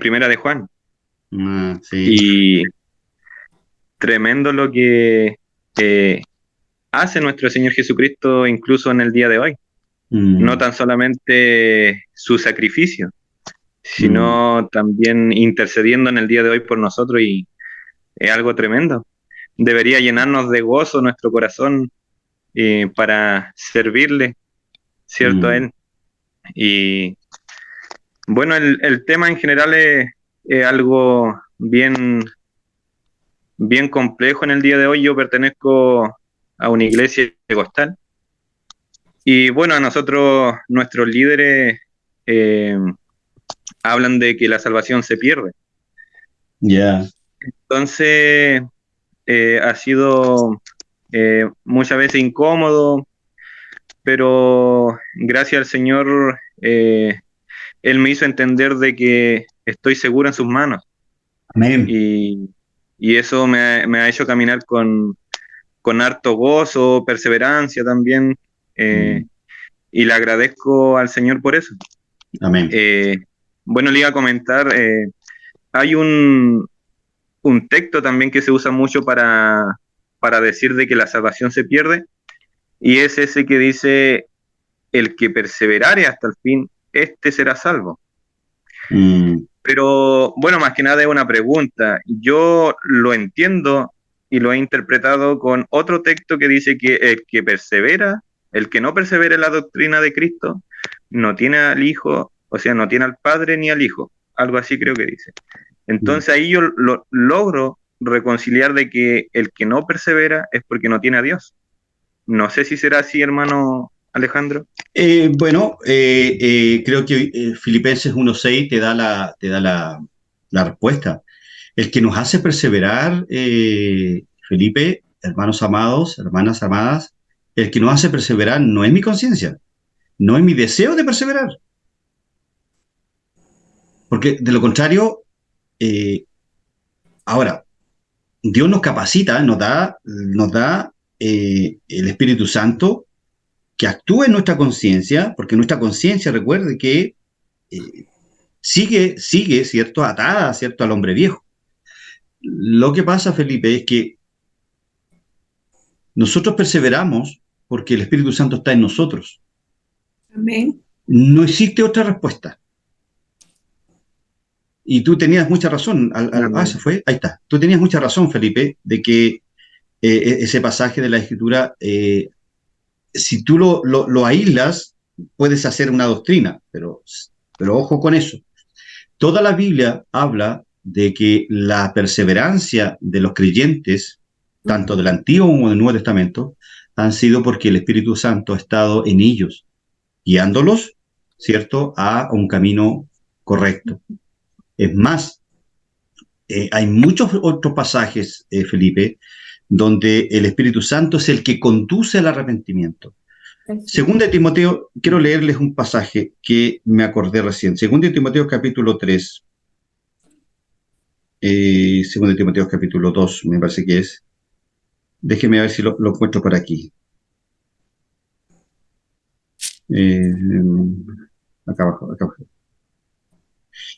[SPEAKER 3] Primera de Juan.
[SPEAKER 1] Sí.
[SPEAKER 3] Y tremendo lo que hace nuestro Señor Jesucristo incluso en el día de hoy. No tan solamente su sacrificio, sino también intercediendo en el día de hoy por nosotros y es algo tremendo. Debería llenarnos de gozo nuestro corazón para servirle, ¿cierto? A Él. Y bueno, el tema en general es algo bien, bien complejo en el día de hoy. Yo pertenezco a una iglesia pentecostal. Y bueno, a nosotros, nuestros líderes hablan de que la salvación se pierde.
[SPEAKER 1] Ya.
[SPEAKER 3] Entonces, ha sido muchas veces incómodo, pero gracias al Señor, Él me hizo entender de que estoy seguro en sus manos.
[SPEAKER 1] Amén.
[SPEAKER 3] Y eso me ha hecho caminar con harto gozo, perseverancia también, y le agradezco al Señor por eso.
[SPEAKER 1] Amén.
[SPEAKER 3] Bueno, le iba a comentar, hay un texto también que se usa mucho para decir de que la salvación se pierde, y es ese que dice: el que perseverare hasta el fin, este será salvo. Pero bueno, más que nada es una pregunta. Yo lo entiendo y lo he interpretado con otro texto que dice que el que persevera, el que no persevera en la doctrina de Cristo, no tiene al Hijo, o sea, no tiene al Padre ni al Hijo. Algo así creo que dice. Entonces ahí yo logro reconciliar de que el que no persevera es porque no tiene a Dios. No sé si será así, hermano Alejandro.
[SPEAKER 1] Bueno, creo que Filipenses 1:6 te da la respuesta. El que nos hace perseverar, Felipe, hermanos amados, hermanas amadas, el que nos hace perseverar no es mi conciencia, no es mi deseo de perseverar. Porque de lo contrario, ahora, Dios nos capacita, nos da el Espíritu Santo que actúe en nuestra conciencia, porque nuestra conciencia, recuerde que sigue, ¿cierto?, atada, ¿cierto?, al hombre viejo. Lo que pasa, Felipe, es que nosotros perseveramos porque el Espíritu Santo está en nosotros.
[SPEAKER 2] Amén.
[SPEAKER 1] No existe otra respuesta. Y tú tenías mucha razón. ¿Se fue? Ahí está. Tú tenías mucha razón, Felipe, de que ese pasaje de la Escritura, si tú lo aíslas, puedes hacer una doctrina, pero ojo con eso. Toda la Biblia habla de que la perseverancia de los creyentes, tanto del Antiguo como del Nuevo Testamento, han sido porque el Espíritu Santo ha estado en ellos, guiándolos, ¿cierto?, a un camino correcto. Es más, hay muchos otros pasajes, Felipe, donde el Espíritu Santo es el que conduce al arrepentimiento. Segunda de Timoteo, quiero leerles un pasaje que me acordé recién. Segunda de Timoteo capítulo 3. Segunda de Timoteo capítulo 2, me parece que es. Déjeme ver si lo encuentro por aquí. Acá abajo, acá abajo.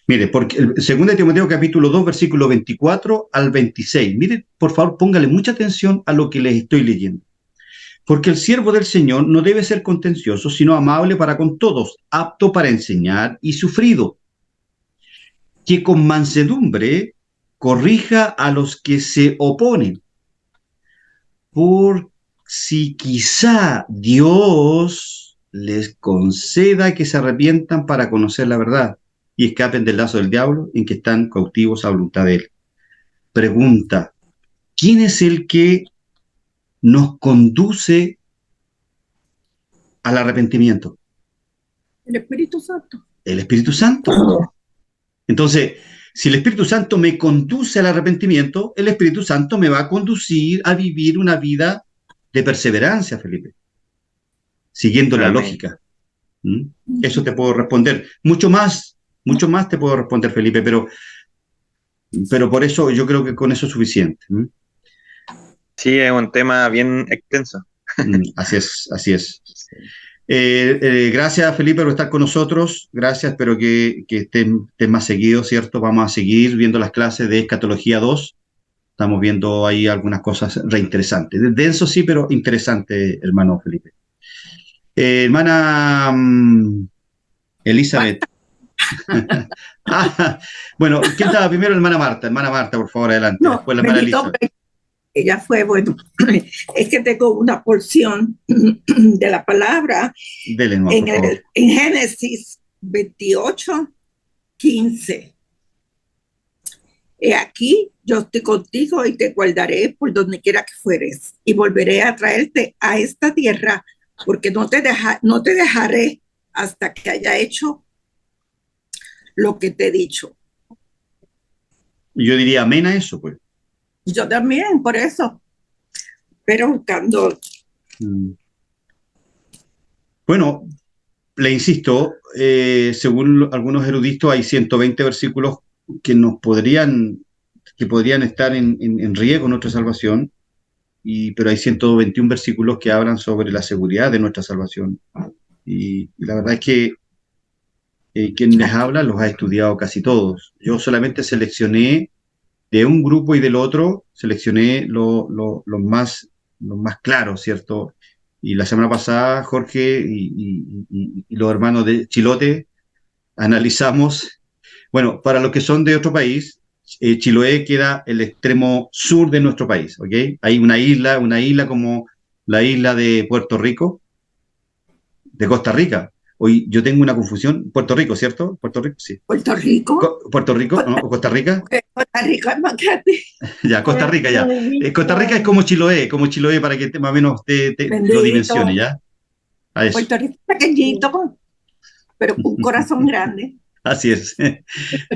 [SPEAKER 1] Mire, porque el 2 Timoteo capítulo 2, versículo 24 al 26. Mire, por favor, póngale mucha atención a lo que les estoy leyendo. Porque el siervo del Señor no debe ser contencioso, sino amable para con todos, apto para enseñar y sufrido, que con mansedumbre corrija a los que se oponen. Por si quizá Dios les conceda que se arrepientan para conocer la verdad y escapen del lazo del diablo en que están cautivos a voluntad de él. Pregunta: ¿quién es el que nos conduce al arrepentimiento?
[SPEAKER 2] El Espíritu Santo.
[SPEAKER 1] El Espíritu Santo. Entonces, si el Espíritu Santo me conduce al arrepentimiento, el Espíritu Santo me va a conducir a vivir una vida de perseverancia, Felipe, siguiendo la lógica. Eso te puedo responder. Mucho más te puedo responder, Felipe, pero por eso yo creo que con eso es suficiente.
[SPEAKER 3] Sí, es un tema bien extenso.
[SPEAKER 1] Así es. Gracias, Felipe, por estar con nosotros. Gracias, espero que estén más seguido, ¿cierto? Vamos a seguir viendo las clases de Escatología 2. Estamos viendo ahí algunas cosas reinteresantes. Denso sí, pero interesante, hermano Felipe. Hermana Elizabeth. Ah, bueno, ¿quién estaba primero? Hermana Marta. Hermana Marta, por favor, adelante.
[SPEAKER 2] No,
[SPEAKER 1] Después la hermana
[SPEAKER 2] bendito,
[SPEAKER 1] Elizabeth.
[SPEAKER 2] ella fue, bueno, es que tengo una porción de la palabra
[SPEAKER 1] Dele nomás, por favor.
[SPEAKER 2] en Génesis 28:15. He aquí, yo estoy contigo y te guardaré por donde quiera que fueres, y volveré a traerte a esta tierra, porque no te dejaré hasta que haya hecho lo que te he dicho.
[SPEAKER 1] Yo diría amén a eso, pues.
[SPEAKER 2] Yo también, por eso, pero buscando.
[SPEAKER 1] Mm. Bueno, le insisto, según algunos eruditos, hay 120 versículos que que podrían estar en riesgo nuestra salvación, pero hay 121 versículos que hablan sobre la seguridad de nuestra salvación. Y la verdad es que quien les habla los ha estudiado casi todos. Yo solamente seleccioné de un grupo y del otro, seleccioné los más claros, ¿cierto? Y la semana pasada, Jorge y los hermanos de Chilote analizamos, bueno, para los que son de otro país, Chiloé queda el extremo sur de nuestro país, ¿ok? Hay una isla como la isla de Puerto Rico, de Costa Rica. Hoy yo tengo una confusión, Puerto Rico, ¿cierto? Puerto Rico, sí.
[SPEAKER 2] Puerto Rico.
[SPEAKER 1] Puerto Rico, ¿no? ¿O Costa Rica?
[SPEAKER 2] Costa Rica es más grande.
[SPEAKER 1] Ya, Costa Rica, ya. Costa Rica es como Chiloé para que más o menos lo dimensione,
[SPEAKER 2] Bendito.
[SPEAKER 1] ¿ya? A eso.
[SPEAKER 2] Puerto Rico es pequeñito, pero un corazón grande.
[SPEAKER 1] Así es.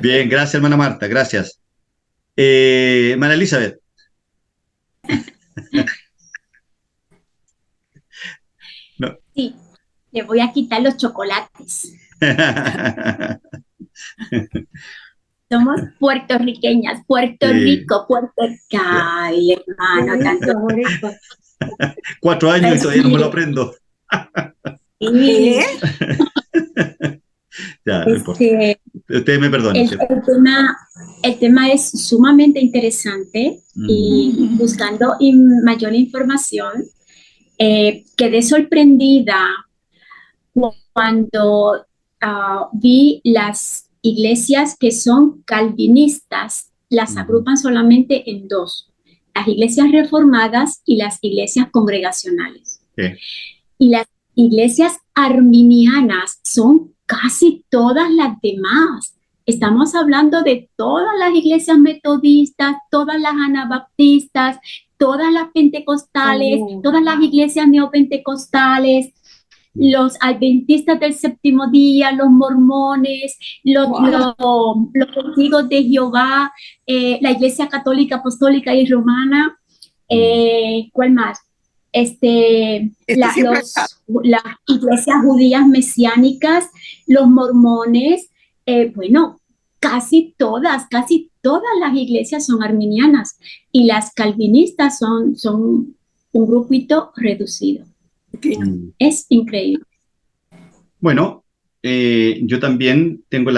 [SPEAKER 1] Bien, gracias, hermana Marta, gracias. Hermana Elizabeth. No.
[SPEAKER 4] Sí, le voy a quitar los chocolates. Somos puertorriqueñas, Puerto
[SPEAKER 1] Sí.
[SPEAKER 4] Rico, Ay, hermano, tanto.
[SPEAKER 1] 4 años y todavía no me lo aprendo.
[SPEAKER 2] ¿Qué?
[SPEAKER 1] Ya, no importa. Ustedes me perdonen.
[SPEAKER 4] El tema es sumamente interesante y buscando mayor información, quedé sorprendida cuando vi las iglesias que son calvinistas, las agrupan solamente en dos: las iglesias reformadas y las iglesias congregacionales. Y las iglesias arminianas son casi todas las demás. Estamos hablando de todas las iglesias metodistas, todas las anabaptistas, todas las pentecostales, todas las iglesias neopentecostales, los adventistas del séptimo día, los mormones, los testigos de Jehová, la iglesia católica, apostólica y romana. ¿Cuál más? Las iglesias judías mesiánicas, los mormones, bueno, casi todas las iglesias son arminianas, y las calvinistas son un grupito reducido. Es increíble.
[SPEAKER 1] Bueno, yo también tengo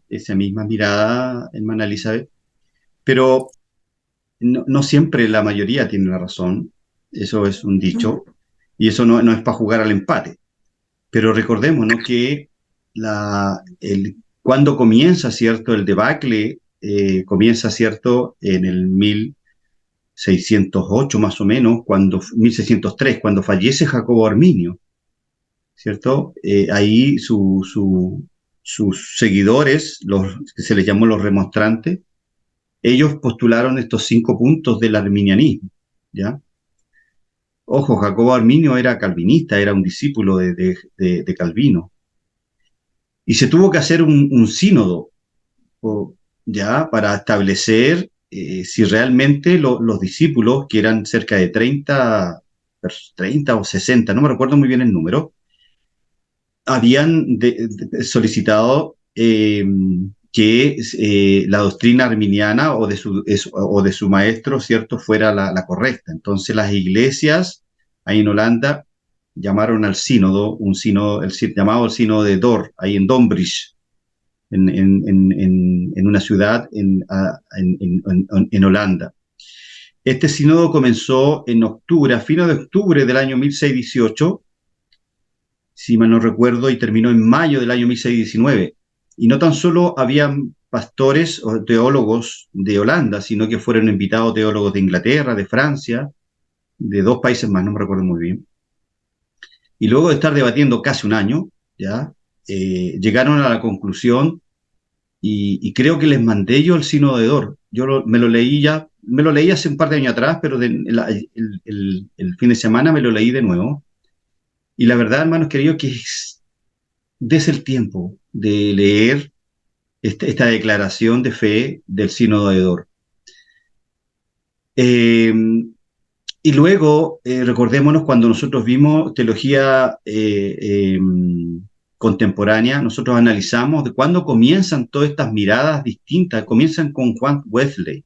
[SPEAKER 1] esa misma mirada, hermana Elizabeth, pero no siempre la mayoría tiene la razón. Eso es un dicho, y eso no es para jugar al empate. Pero recordémonos que cuando comienza, ¿cierto?, el debacle, comienza, ¿cierto?, en el 1608 más o menos, 1603, cuando fallece Jacobo Arminio, ¿cierto? Ahí sus seguidores, los que se les llamó los remonstrantes, ellos postularon estos 5 puntos del arminianismo, ¿ya? Ojo, Jacobo Arminio era calvinista, era un discípulo de Calvino. Y se tuvo que hacer un sínodo, ya, para establecer si realmente los discípulos, que eran cerca de 30 o 60, no me recuerdo muy bien el número, habían solicitado que la doctrina arminiana o de su maestro, ¿cierto?, fuera la correcta. Entonces las iglesias ahí en Holanda llamaron al sínodo, llamado el sínodo de Dort, ahí en Dombrisch, en una ciudad en Holanda. Este sínodo comenzó en octubre, a fines de octubre del año 1618, si mal no recuerdo, y terminó en mayo del año 1619. y no tan solo habían pastores o teólogos de Holanda, sino que fueron invitados teólogos de Inglaterra, de Francia, de 2 países más, no me recuerdo muy bien. Y luego de estar debatiendo casi un año, ¿ya? Llegaron a la conclusión, y creo que les mandé yo el Sínodo de Dort. Me lo leí hace un par de años atrás, pero el fin de semana me lo leí de nuevo. Y la verdad, hermanos queridos, que desde el tiempo de leer esta declaración de fe del Sínodo de Dort. Y luego, recordémonos cuando nosotros vimos teología contemporánea, nosotros analizamos de cuándo comienzan todas estas miradas distintas. Comienzan con Juan Wesley.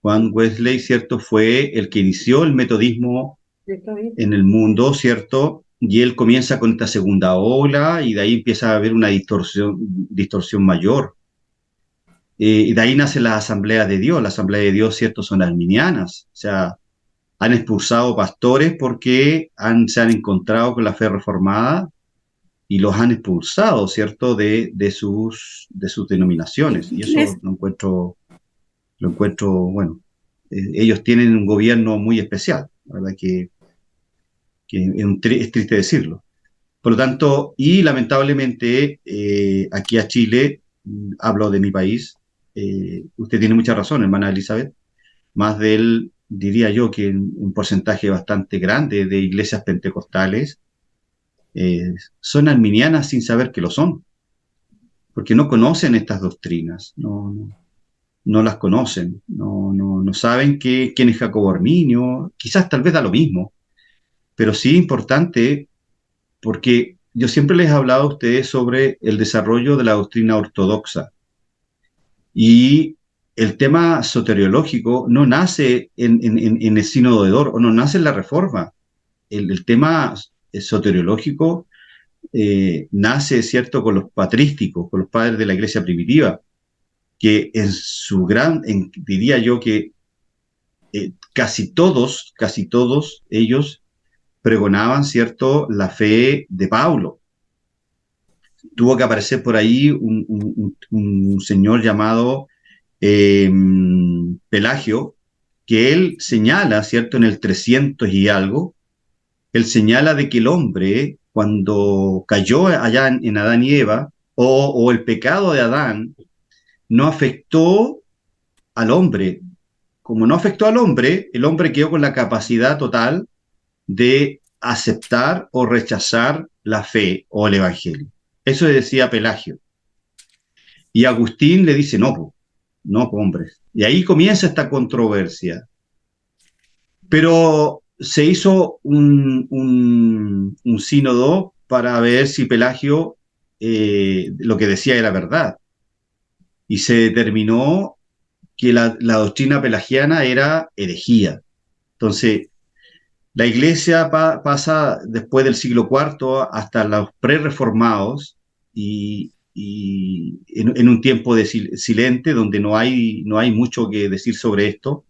[SPEAKER 1] Juan Wesley, ¿cierto?, fue el que inició el metodismo en el mundo, ¿cierto? Y él comienza con esta segunda ola y de ahí empieza a haber una distorsión mayor. Y de ahí nacen las asambleas de Dios. Las asambleas de Dios, ¿cierto?, son arminianas. O sea, han expulsado pastores porque se han encontrado con la fe reformada y los han expulsado, ¿cierto?, de sus denominaciones. Y eso lo encuentro bueno. Ellos tienen un gobierno muy especial, la verdad que es triste decirlo. Por lo tanto, y lamentablemente, aquí a Chile, hablo de mi país, usted tiene mucha razón, hermana Elizabeth, más diría yo que un porcentaje bastante grande de iglesias pentecostales son arminianas sin saber que lo son, porque no conocen estas doctrinas, no las conocen, no saben quién es Jacobo Arminio, quizás tal vez da lo mismo, pero sí importante, porque yo siempre les he hablado a ustedes sobre el desarrollo de la doctrina ortodoxa, y el tema soteriológico no nace en el Sínodo de Dort, o no nace en la Reforma. El tema soteriológico nace, ¿cierto?, con los patrísticos, con los padres de la iglesia primitiva, que diría yo que casi todos ellos pregonaban, ¿cierto?, la fe de Pablo. Tuvo que aparecer por ahí un señor llamado Pelagio, que él señala, ¿cierto?, en el 300 y algo, él señala de que el hombre, cuando cayó allá en Adán y Eva, o el pecado de Adán, no afectó al hombre. Como no afectó al hombre, el hombre quedó con la capacidad total de aceptar o rechazar la fe o el evangelio. Eso decía Pelagio. Y Agustín le dice, no, hombre. Y ahí comienza esta controversia. Pero se hizo un sínodo para ver si Pelagio lo que decía era verdad. Y se determinó que la doctrina pelagiana era herejía. Entonces, la iglesia pasa después del siglo IV hasta los pre-reformados y en un tiempo de silente donde no hay mucho que decir sobre esto,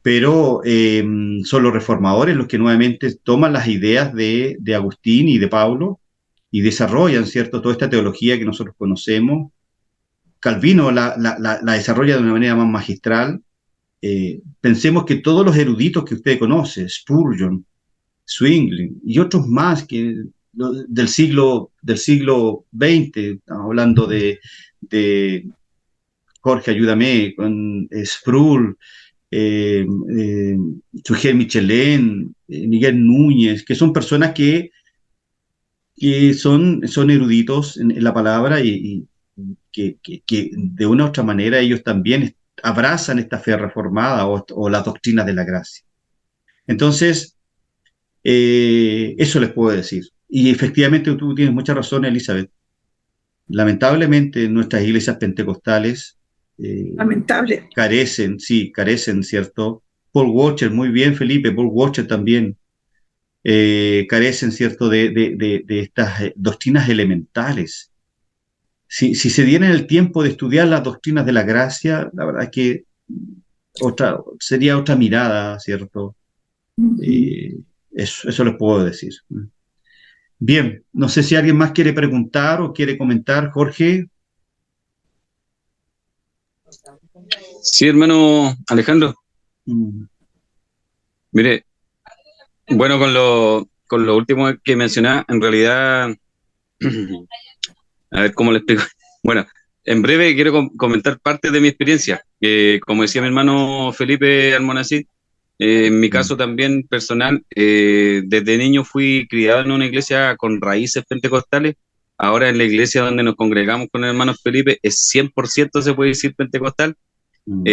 [SPEAKER 1] pero son los reformadores los que nuevamente toman las ideas de Agustín y de Pablo y desarrollan, ¿cierto?, toda esta teología que nosotros conocemos. Calvino la desarrolla de una manera más magistral. Pensemos que todos los eruditos que usted conoce, Spurgeon, Zwingli y otros más del siglo XX, estamos hablando de Jorge, ayúdame, con Sproul, Suger Michelén, Miguel Núñez, que son personas que son eruditos en la palabra y que de una u otra manera ellos también abrazan esta fe reformada o las doctrinas de la gracia. Entonces, eso les puedo decir. Y efectivamente tú tienes mucha razón, Elizabeth. Lamentablemente nuestras iglesias pentecostales carecen, ¿cierto? Paul Washer, muy bien, Felipe, Paul Washer también, carecen, ¿cierto?, de estas doctrinas elementales. Si se dieran el tiempo de estudiar las doctrinas de la gracia, la verdad es que sería otra mirada, ¿cierto? Eso les puedo decir. Bien, no sé si alguien más quiere preguntar o quiere comentar. Jorge.
[SPEAKER 5] Sí, hermano Alejandro.
[SPEAKER 1] Mm,
[SPEAKER 5] Mire, bueno, con lo último que mencionaba, en realidad, a ver cómo le explico. Bueno, en breve quiero comentar parte de mi experiencia, que como decía mi hermano Felipe Almonacid, en mi
[SPEAKER 1] mm,
[SPEAKER 5] caso también personal, desde niño fui criado en una iglesia con raíces pentecostales. Ahora en la iglesia donde nos congregamos con el hermano Felipe es 100% se puede decir pentecostal.
[SPEAKER 1] mm,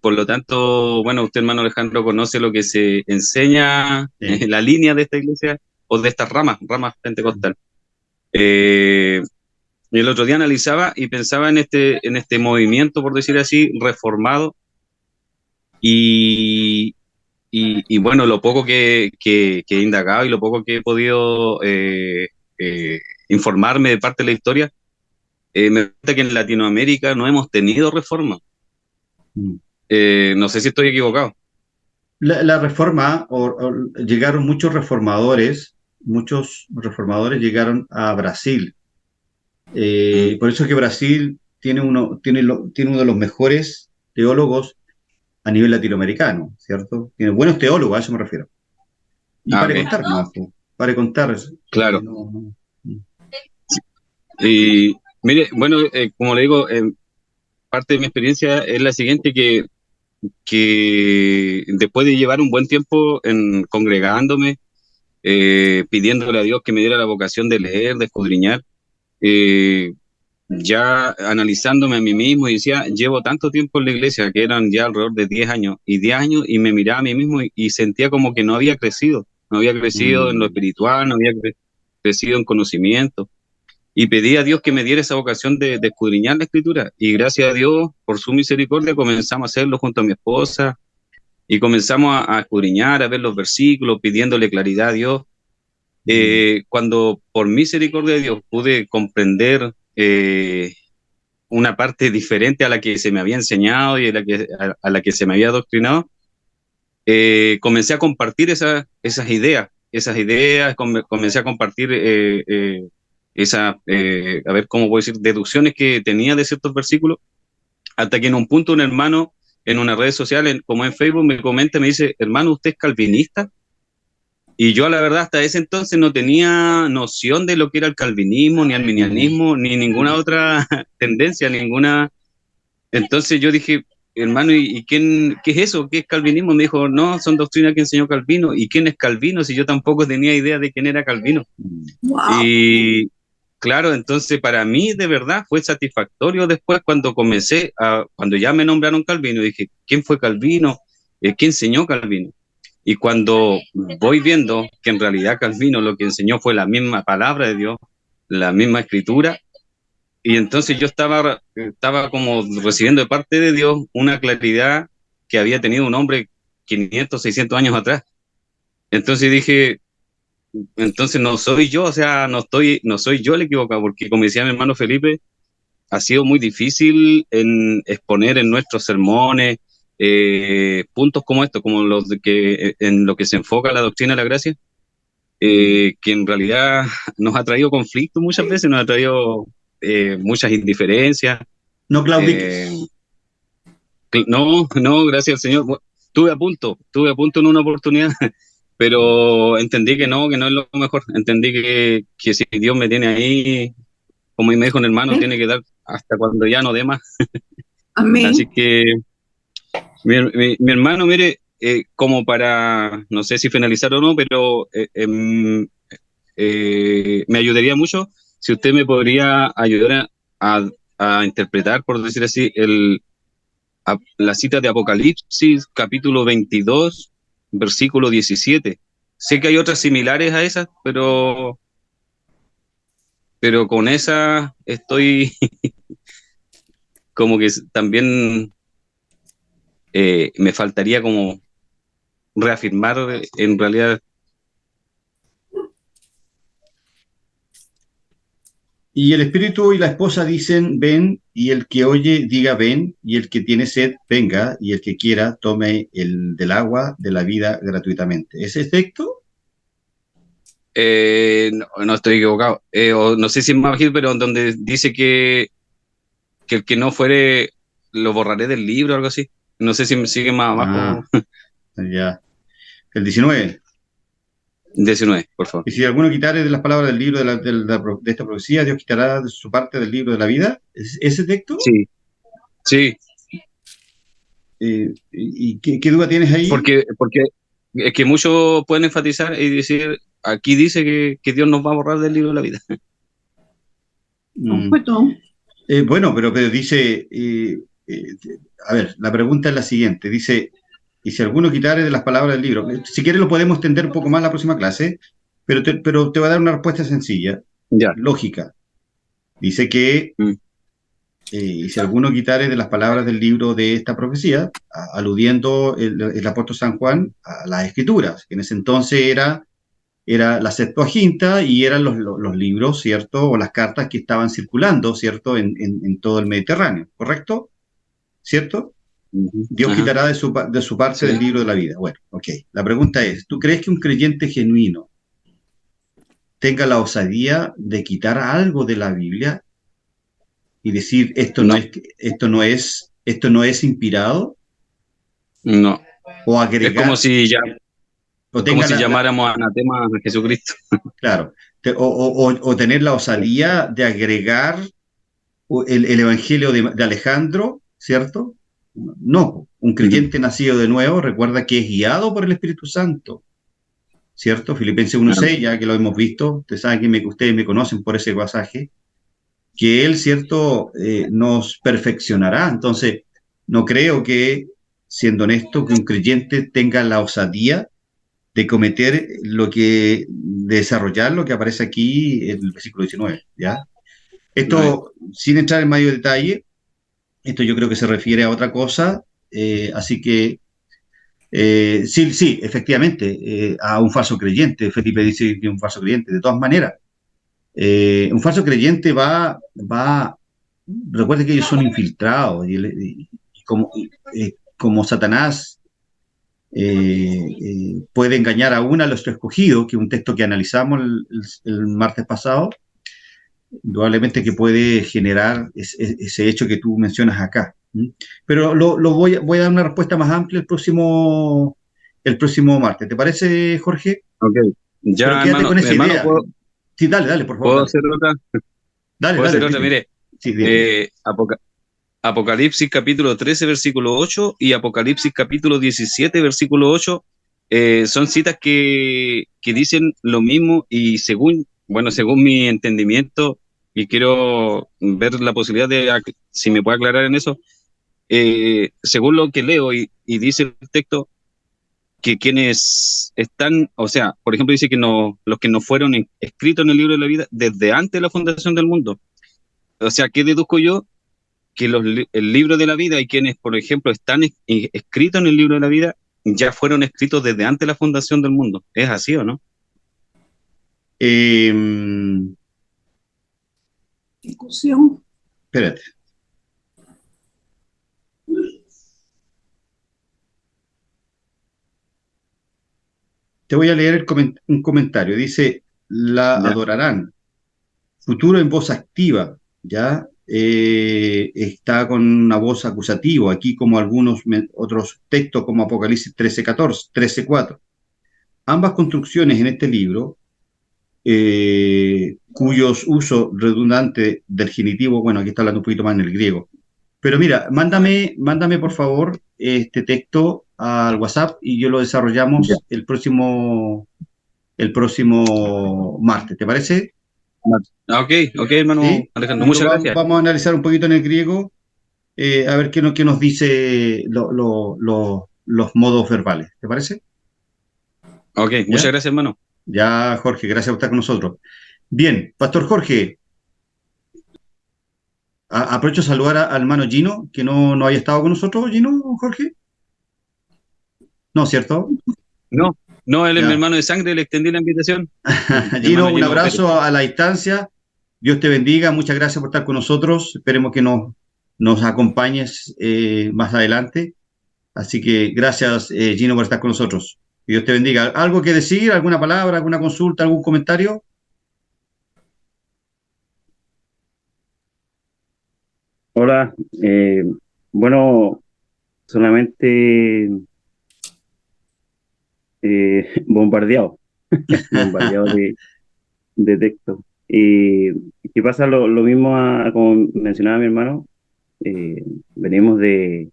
[SPEAKER 5] Por lo tanto, bueno, usted, hermano Alejandro, conoce lo que se enseña
[SPEAKER 1] sí,
[SPEAKER 5] en la línea de esta iglesia o de estas ramas pentecostal. Eh, y el otro día analizaba y pensaba en este movimiento, por decir así, reformado y, y bueno, lo poco que he indagado y lo poco que he podido eh, informarme de parte de la historia, me cuenta que en Latinoamérica no hemos tenido reforma.
[SPEAKER 1] mm.
[SPEAKER 5] No sé si estoy equivocado.
[SPEAKER 1] La reforma, llegaron muchos reformadores llegaron a Brasil.
[SPEAKER 5] Mm,
[SPEAKER 1] Por eso es que Brasil tiene uno de los mejores teólogos a nivel latinoamericano, ¿cierto? Tiene buenos teólogos, a eso me refiero. Y para
[SPEAKER 5] ok,
[SPEAKER 1] contar, no, para contar,
[SPEAKER 5] claro.
[SPEAKER 1] no.
[SPEAKER 5] Y mire, bueno, como le digo, parte de mi experiencia es la siguiente, que después de llevar un buen tiempo en congregándome, pidiéndole a Dios que me diera la vocación de leer, de escudriñar, eh, ya analizándome a mí mismo y decía, llevo tanto tiempo en la iglesia, que eran ya alrededor de 10 años, y 10 años, y me miraba a mí mismo y sentía como que no había crecido en lo
[SPEAKER 1] Mm,
[SPEAKER 5] espiritual, no había crecido en conocimiento. Y pedí a Dios que me diera esa vocación de escudriñar la escritura. Y gracias a Dios, por su misericordia, comenzamos a hacerlo junto a mi esposa y comenzamos a escudriñar, a ver los versículos, pidiéndole claridad a Dios.
[SPEAKER 1] mm,
[SPEAKER 5] Cuando por misericordia de Dios pude comprender una parte diferente a la que se me había enseñado y a la que se me había adoctrinado, comencé a compartir esas ideas, comencé a compartir a ver cómo puedo decir, deducciones que tenía de ciertos versículos, hasta que en un punto un hermano en una red social, como en Facebook, me comenta, me dice, hermano, ¿usted es calvinista? Y yo, la verdad, hasta ese entonces no tenía noción de lo que era el calvinismo, ni
[SPEAKER 1] mm,
[SPEAKER 5] arminianismo, ni ninguna otra tendencia, ninguna. Entonces yo dije, hermano, ¿y qué es eso? ¿Qué es calvinismo? Me dijo, no, son doctrinas que enseñó Calvino. ¿Y quién es Calvino? Si yo tampoco tenía idea de quién era Calvino.
[SPEAKER 1] mm,
[SPEAKER 2] Wow.
[SPEAKER 5] Y claro, entonces para mí de verdad fue satisfactorio después cuando ya me nombraron Calvino, dije, ¿quién fue Calvino? ¿Quién enseñó Calvino? Y cuando voy viendo que en realidad Calvino lo que enseñó fue la misma palabra de Dios, la misma escritura, y entonces yo estaba como recibiendo de parte de Dios una claridad que había tenido un hombre 500, 600 años atrás. Entonces dije, entonces no soy yo, o sea, no soy yo el equivocado, porque como decía mi hermano Felipe, ha sido muy difícil en exponer en nuestros sermones puntos como estos, como los de que en lo que se enfoca la doctrina de la gracia,
[SPEAKER 1] mm.
[SPEAKER 5] que en realidad nos ha traído conflictos muchas veces, nos ha traído muchas indiferencias.
[SPEAKER 1] No
[SPEAKER 5] eh,
[SPEAKER 1] claudiques.
[SPEAKER 5] no, no, gracias al Señor. Estuve a punto en una oportunidad, pero entendí que no es lo mejor. Entendí que si Dios me tiene ahí, como me dijo un hermano, tiene que dar hasta cuando ya no dé más. Así
[SPEAKER 2] Amén.
[SPEAKER 5] que mi hermano, mire, como para, no sé si finalizar o no, pero me ayudaría mucho si usted me podría ayudar a interpretar, por decir así, la cita de Apocalipsis, capítulo 22, versículo 17. Sé que hay otras similares a esas, pero con esa estoy como que también me faltaría como reafirmar en realidad.
[SPEAKER 1] Y el espíritu y la esposa dicen, ven, y el que oye diga, ven, y el que tiene sed, venga, y el que quiera, tome el del agua de la vida gratuitamente. ¿Ese es texto?
[SPEAKER 5] No estoy equivocado. O no sé si es más bajito, pero donde dice que el que no fuere, lo borraré del libro o algo así. No sé si me sigue más abajo.
[SPEAKER 1] Ya. El 19.
[SPEAKER 5] 19, por favor.
[SPEAKER 1] Y si alguno quitare de las palabras del libro de esta profecía, Dios quitará de su parte del libro de la vida. ¿Es ese texto?
[SPEAKER 5] Sí, sí.
[SPEAKER 1] ¿Y qué duda tienes ahí?
[SPEAKER 5] Porque es que muchos pueden enfatizar y decir, aquí dice que Dios nos va a borrar del libro de la vida.
[SPEAKER 1] Bueno, pero dice, a ver, la pregunta es la siguiente, dice, y si alguno quitare de las palabras del libro, si quieres lo podemos extender un poco más la próxima clase, pero te va a dar una respuesta sencilla,
[SPEAKER 5] Ya.
[SPEAKER 1] lógica. Dice que, y si alguno quitare de las palabras del libro de esta profecía, aludiendo el apóstol San Juan a las Escrituras, que en ese entonces era la Septuaginta y eran los libros, ¿cierto? O las cartas que estaban circulando, ¿cierto? En todo el Mediterráneo, ¿correcto? ¿Cierto? Dios quitará de su parte del libro de la vida. Bueno, ok. La pregunta es, ¿tú crees que un creyente genuino tenga la osadía de quitar algo de la Biblia y decir esto no es inspirado?
[SPEAKER 5] No.
[SPEAKER 1] O agregar.
[SPEAKER 5] Es como si llamáramos anatema a Jesucristo.
[SPEAKER 1] Claro. O tener la osadía de agregar el Evangelio de Alejandro, ¿cierto? No, un creyente nacido de nuevo recuerda que es guiado por el Espíritu Santo, ¿cierto? Filipenses 1:6, ya que lo hemos visto, ustedes saben que ustedes me conocen por ese pasaje, que Él, ¿cierto?, nos perfeccionará. Entonces, no creo que, siendo honesto, que un creyente tenga la osadía de cometer de desarrollar lo que aparece aquí en el versículo 19, ¿ya? Esto, sin entrar en mayor detalle, esto yo creo que se refiere a otra cosa, así que sí, efectivamente, a un falso creyente. Felipe dice que un falso creyente. De todas maneras, un falso creyente recuerde que ellos son infiltrados y como Satanás puede engañar aún a los escogidos, que es un texto que analizamos el martes pasado, indudablemente que puede generar ese hecho que tú mencionas acá. Pero voy a dar una respuesta más amplia el próximo martes. ¿Te parece, Jorge?
[SPEAKER 5] Ok. Ya,
[SPEAKER 1] pero quédate con esa idea. Sí, dale, por favor.
[SPEAKER 5] ¿Puedo hacer otra?
[SPEAKER 1] Dale.
[SPEAKER 5] Mire,
[SPEAKER 1] sí,
[SPEAKER 5] Apocalipsis capítulo 13, versículo 8 y Apocalipsis capítulo 17, versículo 8 son citas que dicen lo mismo y según mi entendimiento, y quiero ver la posibilidad de, si me puede aclarar en eso, según lo que leo y dice el texto, que quienes están, o sea, por ejemplo dice que los que no fueron escritos en el libro de la vida desde antes de la fundación del mundo. O sea, ¿qué deduzco yo? Que el libro de la vida y quienes, por ejemplo, están escritos en el libro de la vida ya fueron escritos desde antes de la fundación del mundo. ¿Es así o no?
[SPEAKER 2] Discusión.
[SPEAKER 1] Espérate. Te voy a leer un comentario. Dice, la adorarán. Futuro en voz activa, ¿ya? Está con una voz acusativa, aquí como algunos otros textos como Apocalipsis 13:4. Ambas construcciones en este libro, cuyos usos redundantes del genitivo, bueno, aquí está hablando un poquito más en el griego. Pero mira, mándame por favor este texto al WhatsApp y yo lo desarrollamos el próximo martes, ¿te parece?
[SPEAKER 5] Ok, hermano.
[SPEAKER 1] ¿Sí?
[SPEAKER 5] Alejandro, muchas gracias.
[SPEAKER 1] Vamos a analizar un poquito en el griego, a ver qué nos dice los modos verbales, ¿te parece?
[SPEAKER 5] Ok, muchas gracias, hermano.
[SPEAKER 1] Ya, Jorge, gracias por estar con nosotros. Bien, Pastor Jorge, aprovecho a saludar al hermano Gino, que no haya estado con nosotros, Gino, Jorge. No, ¿cierto?
[SPEAKER 5] No, él es mi hermano de sangre, le extendí la invitación.
[SPEAKER 1] Gino, un abrazo a la distancia. Dios te bendiga, muchas gracias por estar con nosotros. Esperemos que nos acompañes más adelante. Así que gracias, Gino, por estar con nosotros. Que Dios te bendiga. ¿Algo que decir? ¿Alguna palabra? ¿Alguna consulta? ¿Algún comentario?
[SPEAKER 6] Hola, bueno, solamente bombardeado, bombardeado de texto. ¿Qué pasa? Lo mismo como mencionaba mi hermano, venimos de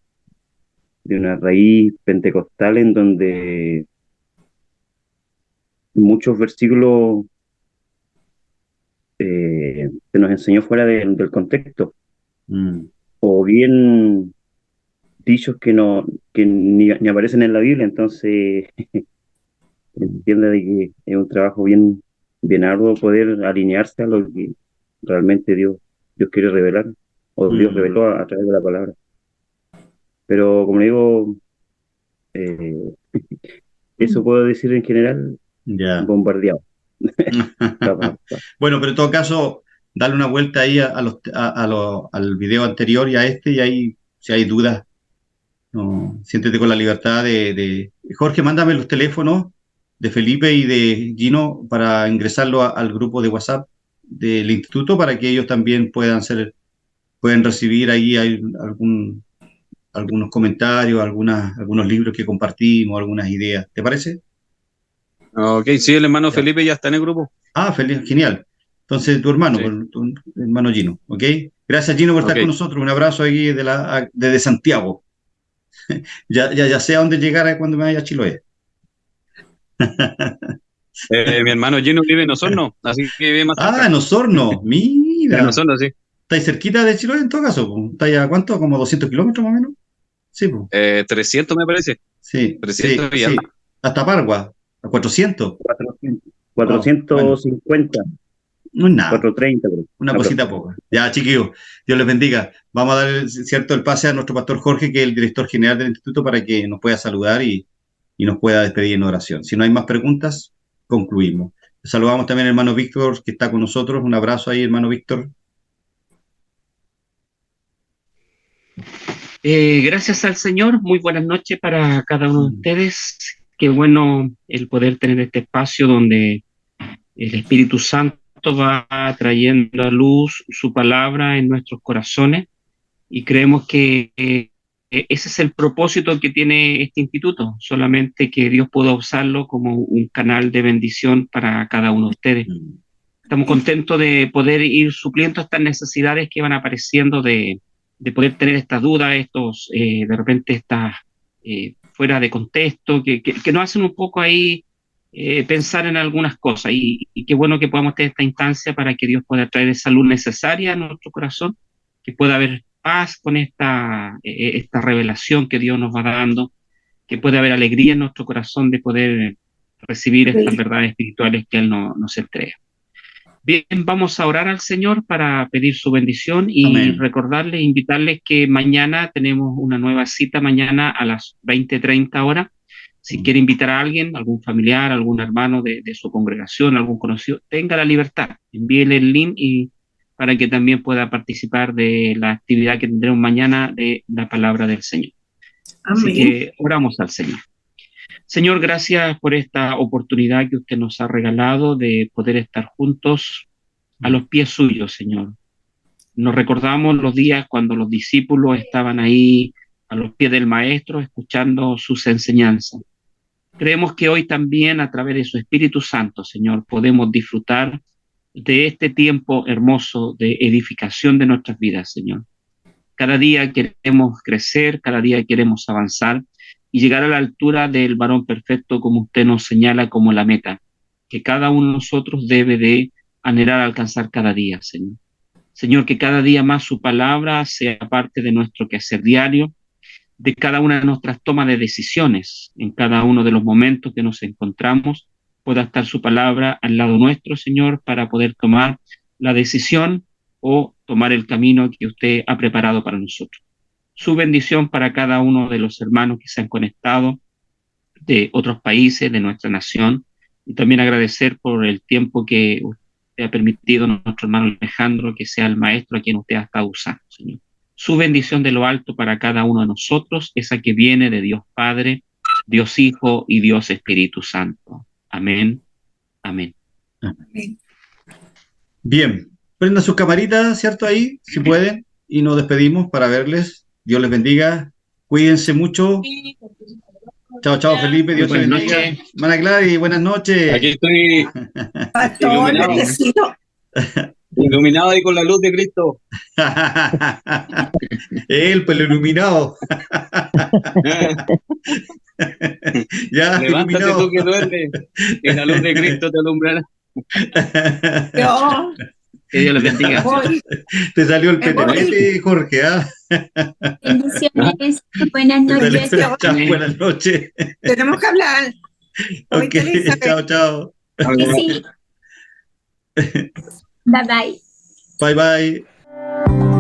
[SPEAKER 6] una raíz pentecostal en donde muchos versículos se nos enseñó fuera del contexto,
[SPEAKER 1] Mm,
[SPEAKER 6] o bien dichos que ni aparecen en la Biblia, entonces entiende de que es un trabajo bien arduo poder alinearse a lo que realmente Dios quiere revelar, o Dios
[SPEAKER 1] mm,
[SPEAKER 6] reveló a través de la palabra. Pero como digo, eh, eso puedo decir en general,
[SPEAKER 1] ya.
[SPEAKER 6] bombardeado. Pa- pa-
[SPEAKER 1] Bueno, pero en todo caso, dale una vuelta ahí al video anterior y a este, y ahí, si hay dudas, no, siéntete con la libertad Jorge, mándame los teléfonos de Felipe y de Gino para ingresarlo al grupo de WhatsApp del instituto para que ellos también puedan recibir ahí algunos comentarios, algunos libros que compartimos, algunas ideas. ¿Te parece?
[SPEAKER 5] Ok, sí, el hermano
[SPEAKER 1] Ya.
[SPEAKER 5] Felipe ya está en el grupo.
[SPEAKER 1] Ah, feliz, genial. Entonces, tu hermano,
[SPEAKER 5] Sí,
[SPEAKER 1] tu hermano Gino, ¿ok? Gracias, Gino, por estar con
[SPEAKER 5] ok.
[SPEAKER 1] nosotros. Un abrazo ahí desde Santiago. Ya sé a dónde llegar cuando me vaya a Chiloé.
[SPEAKER 5] Mi hermano Gino vive en Osorno, así que vive más
[SPEAKER 1] Ah,
[SPEAKER 5] cerca.
[SPEAKER 1] en Osorno,
[SPEAKER 5] En
[SPEAKER 1] mira.
[SPEAKER 5] Osorno, sí.
[SPEAKER 1] ¿Estáis cerquita de Chiloé en todo caso? Po? ¿Estáis a cuánto? ¿Como 200 kilómetros más o menos? Sí, pues.
[SPEAKER 5] 300 me parece.
[SPEAKER 1] Sí,
[SPEAKER 5] 300
[SPEAKER 1] sí,
[SPEAKER 5] y algo.
[SPEAKER 1] sí. Hasta Pargua, a 400.
[SPEAKER 6] 400,
[SPEAKER 1] Wow, bueno,
[SPEAKER 6] 450,
[SPEAKER 1] no es nada.
[SPEAKER 6] 430, creo,
[SPEAKER 1] Una cosita
[SPEAKER 6] aproximadamente.
[SPEAKER 1] poca. Ya, chiquillos, Dios les bendiga. Vamos a dar, cierto, el pase a nuestro pastor Jorge, que es el director general del instituto, para que nos pueda saludar y nos pueda despedir en oración. Si no hay más preguntas, concluimos. Saludamos también al hermano Víctor, que está con nosotros. Un abrazo ahí, hermano Víctor.
[SPEAKER 7] Gracias al Señor, muy buenas noches para cada uno de ustedes. Qué bueno el poder tener este espacio donde el Espíritu Santo va trayendo a luz su palabra en nuestros corazones y creemos que ese es el propósito que tiene este instituto, solamente que Dios pueda usarlo como un canal de bendición para cada uno de ustedes. Estamos contentos de poder ir supliendo estas necesidades que van apareciendo de poder tener estas dudas, de repente estas fuera de contexto, que nos hacen un poco ahí pensar en algunas cosas. Y qué bueno que podamos tener esta instancia para que Dios pueda traer esa luz necesaria a nuestro corazón, que pueda haber paz con esta revelación que Dios nos va dando, que pueda haber alegría en nuestro corazón de poder recibir estas verdades espirituales que Él nos entrega. Bien, vamos a orar al Señor para pedir su bendición y
[SPEAKER 1] Amén.
[SPEAKER 7] recordarles, invitarles que mañana tenemos una nueva cita, mañana a las 20:30 horas. Si quiere invitar a alguien, algún familiar, algún hermano de su congregación, algún conocido, tenga la libertad, envíele el link para que también pueda participar de la actividad que tendremos mañana de la palabra del Señor. Así
[SPEAKER 2] Amén.
[SPEAKER 7] que oramos al Señor. Señor, gracias por esta oportunidad que usted nos ha regalado de poder estar juntos a los pies suyos, Señor. Nos recordamos los días cuando los discípulos estaban ahí a los pies del Maestro escuchando sus enseñanzas. Creemos que hoy también a través de su Espíritu Santo, Señor, podemos disfrutar de este tiempo hermoso de edificación de nuestras vidas, Señor. Cada día queremos crecer, cada día queremos avanzar y llegar a la altura del varón perfecto como usted nos señala como la meta, que cada uno de nosotros debe de anhelar alcanzar cada día, Señor. Señor, que cada día más su palabra sea parte de nuestro quehacer diario, de cada una de nuestras tomas de decisiones, en cada uno de los momentos que nos encontramos, pueda estar su palabra al lado nuestro, Señor, para poder tomar la decisión o tomar el camino que usted ha preparado para nosotros. Su bendición para cada uno de los hermanos que se han conectado de otros países, de nuestra nación, y también agradecer por el tiempo que usted ha permitido a nuestro hermano Alejandro que sea el maestro a quien usted ha estado usando, Señor. Su bendición de lo alto para cada uno de nosotros, esa que viene de Dios Padre, Dios Hijo y Dios Espíritu Santo. Amén. Amén.
[SPEAKER 2] Amén.
[SPEAKER 1] Bien, prendan sus camaritas, ¿cierto? Ahí, si pueden, y nos despedimos para verles. Dios les bendiga. Cuídense mucho. Chao, chao, Felipe. Dios te
[SPEAKER 7] Buenas
[SPEAKER 1] bendiga.
[SPEAKER 7] noches.
[SPEAKER 1] Mana Gladys, buenas noches.
[SPEAKER 5] Aquí estoy
[SPEAKER 2] Pastor,
[SPEAKER 5] Iluminado.
[SPEAKER 2] bendecido.
[SPEAKER 5] iluminado ahí con la luz de Cristo.
[SPEAKER 1] Él, pues el iluminado. Ya,
[SPEAKER 5] Levántate
[SPEAKER 1] iluminado.
[SPEAKER 5] tú que duermes, y la luz de Cristo te alumbrará.
[SPEAKER 2] Yo
[SPEAKER 7] Que Dios les bendiga.
[SPEAKER 2] voy.
[SPEAKER 1] Te salió el
[SPEAKER 2] Me voy.
[SPEAKER 1] petemete, Jorge. ¿Ah?
[SPEAKER 4] Bendiciones. Buenas
[SPEAKER 1] Te salió-
[SPEAKER 4] noches.
[SPEAKER 1] Chao, buenas noches.
[SPEAKER 2] Tenemos que hablar. Hoy
[SPEAKER 1] Ok,
[SPEAKER 2] Elizabeth.
[SPEAKER 1] chao, chao.
[SPEAKER 4] Sí, sí. Bye bye.
[SPEAKER 1] Bye, bye.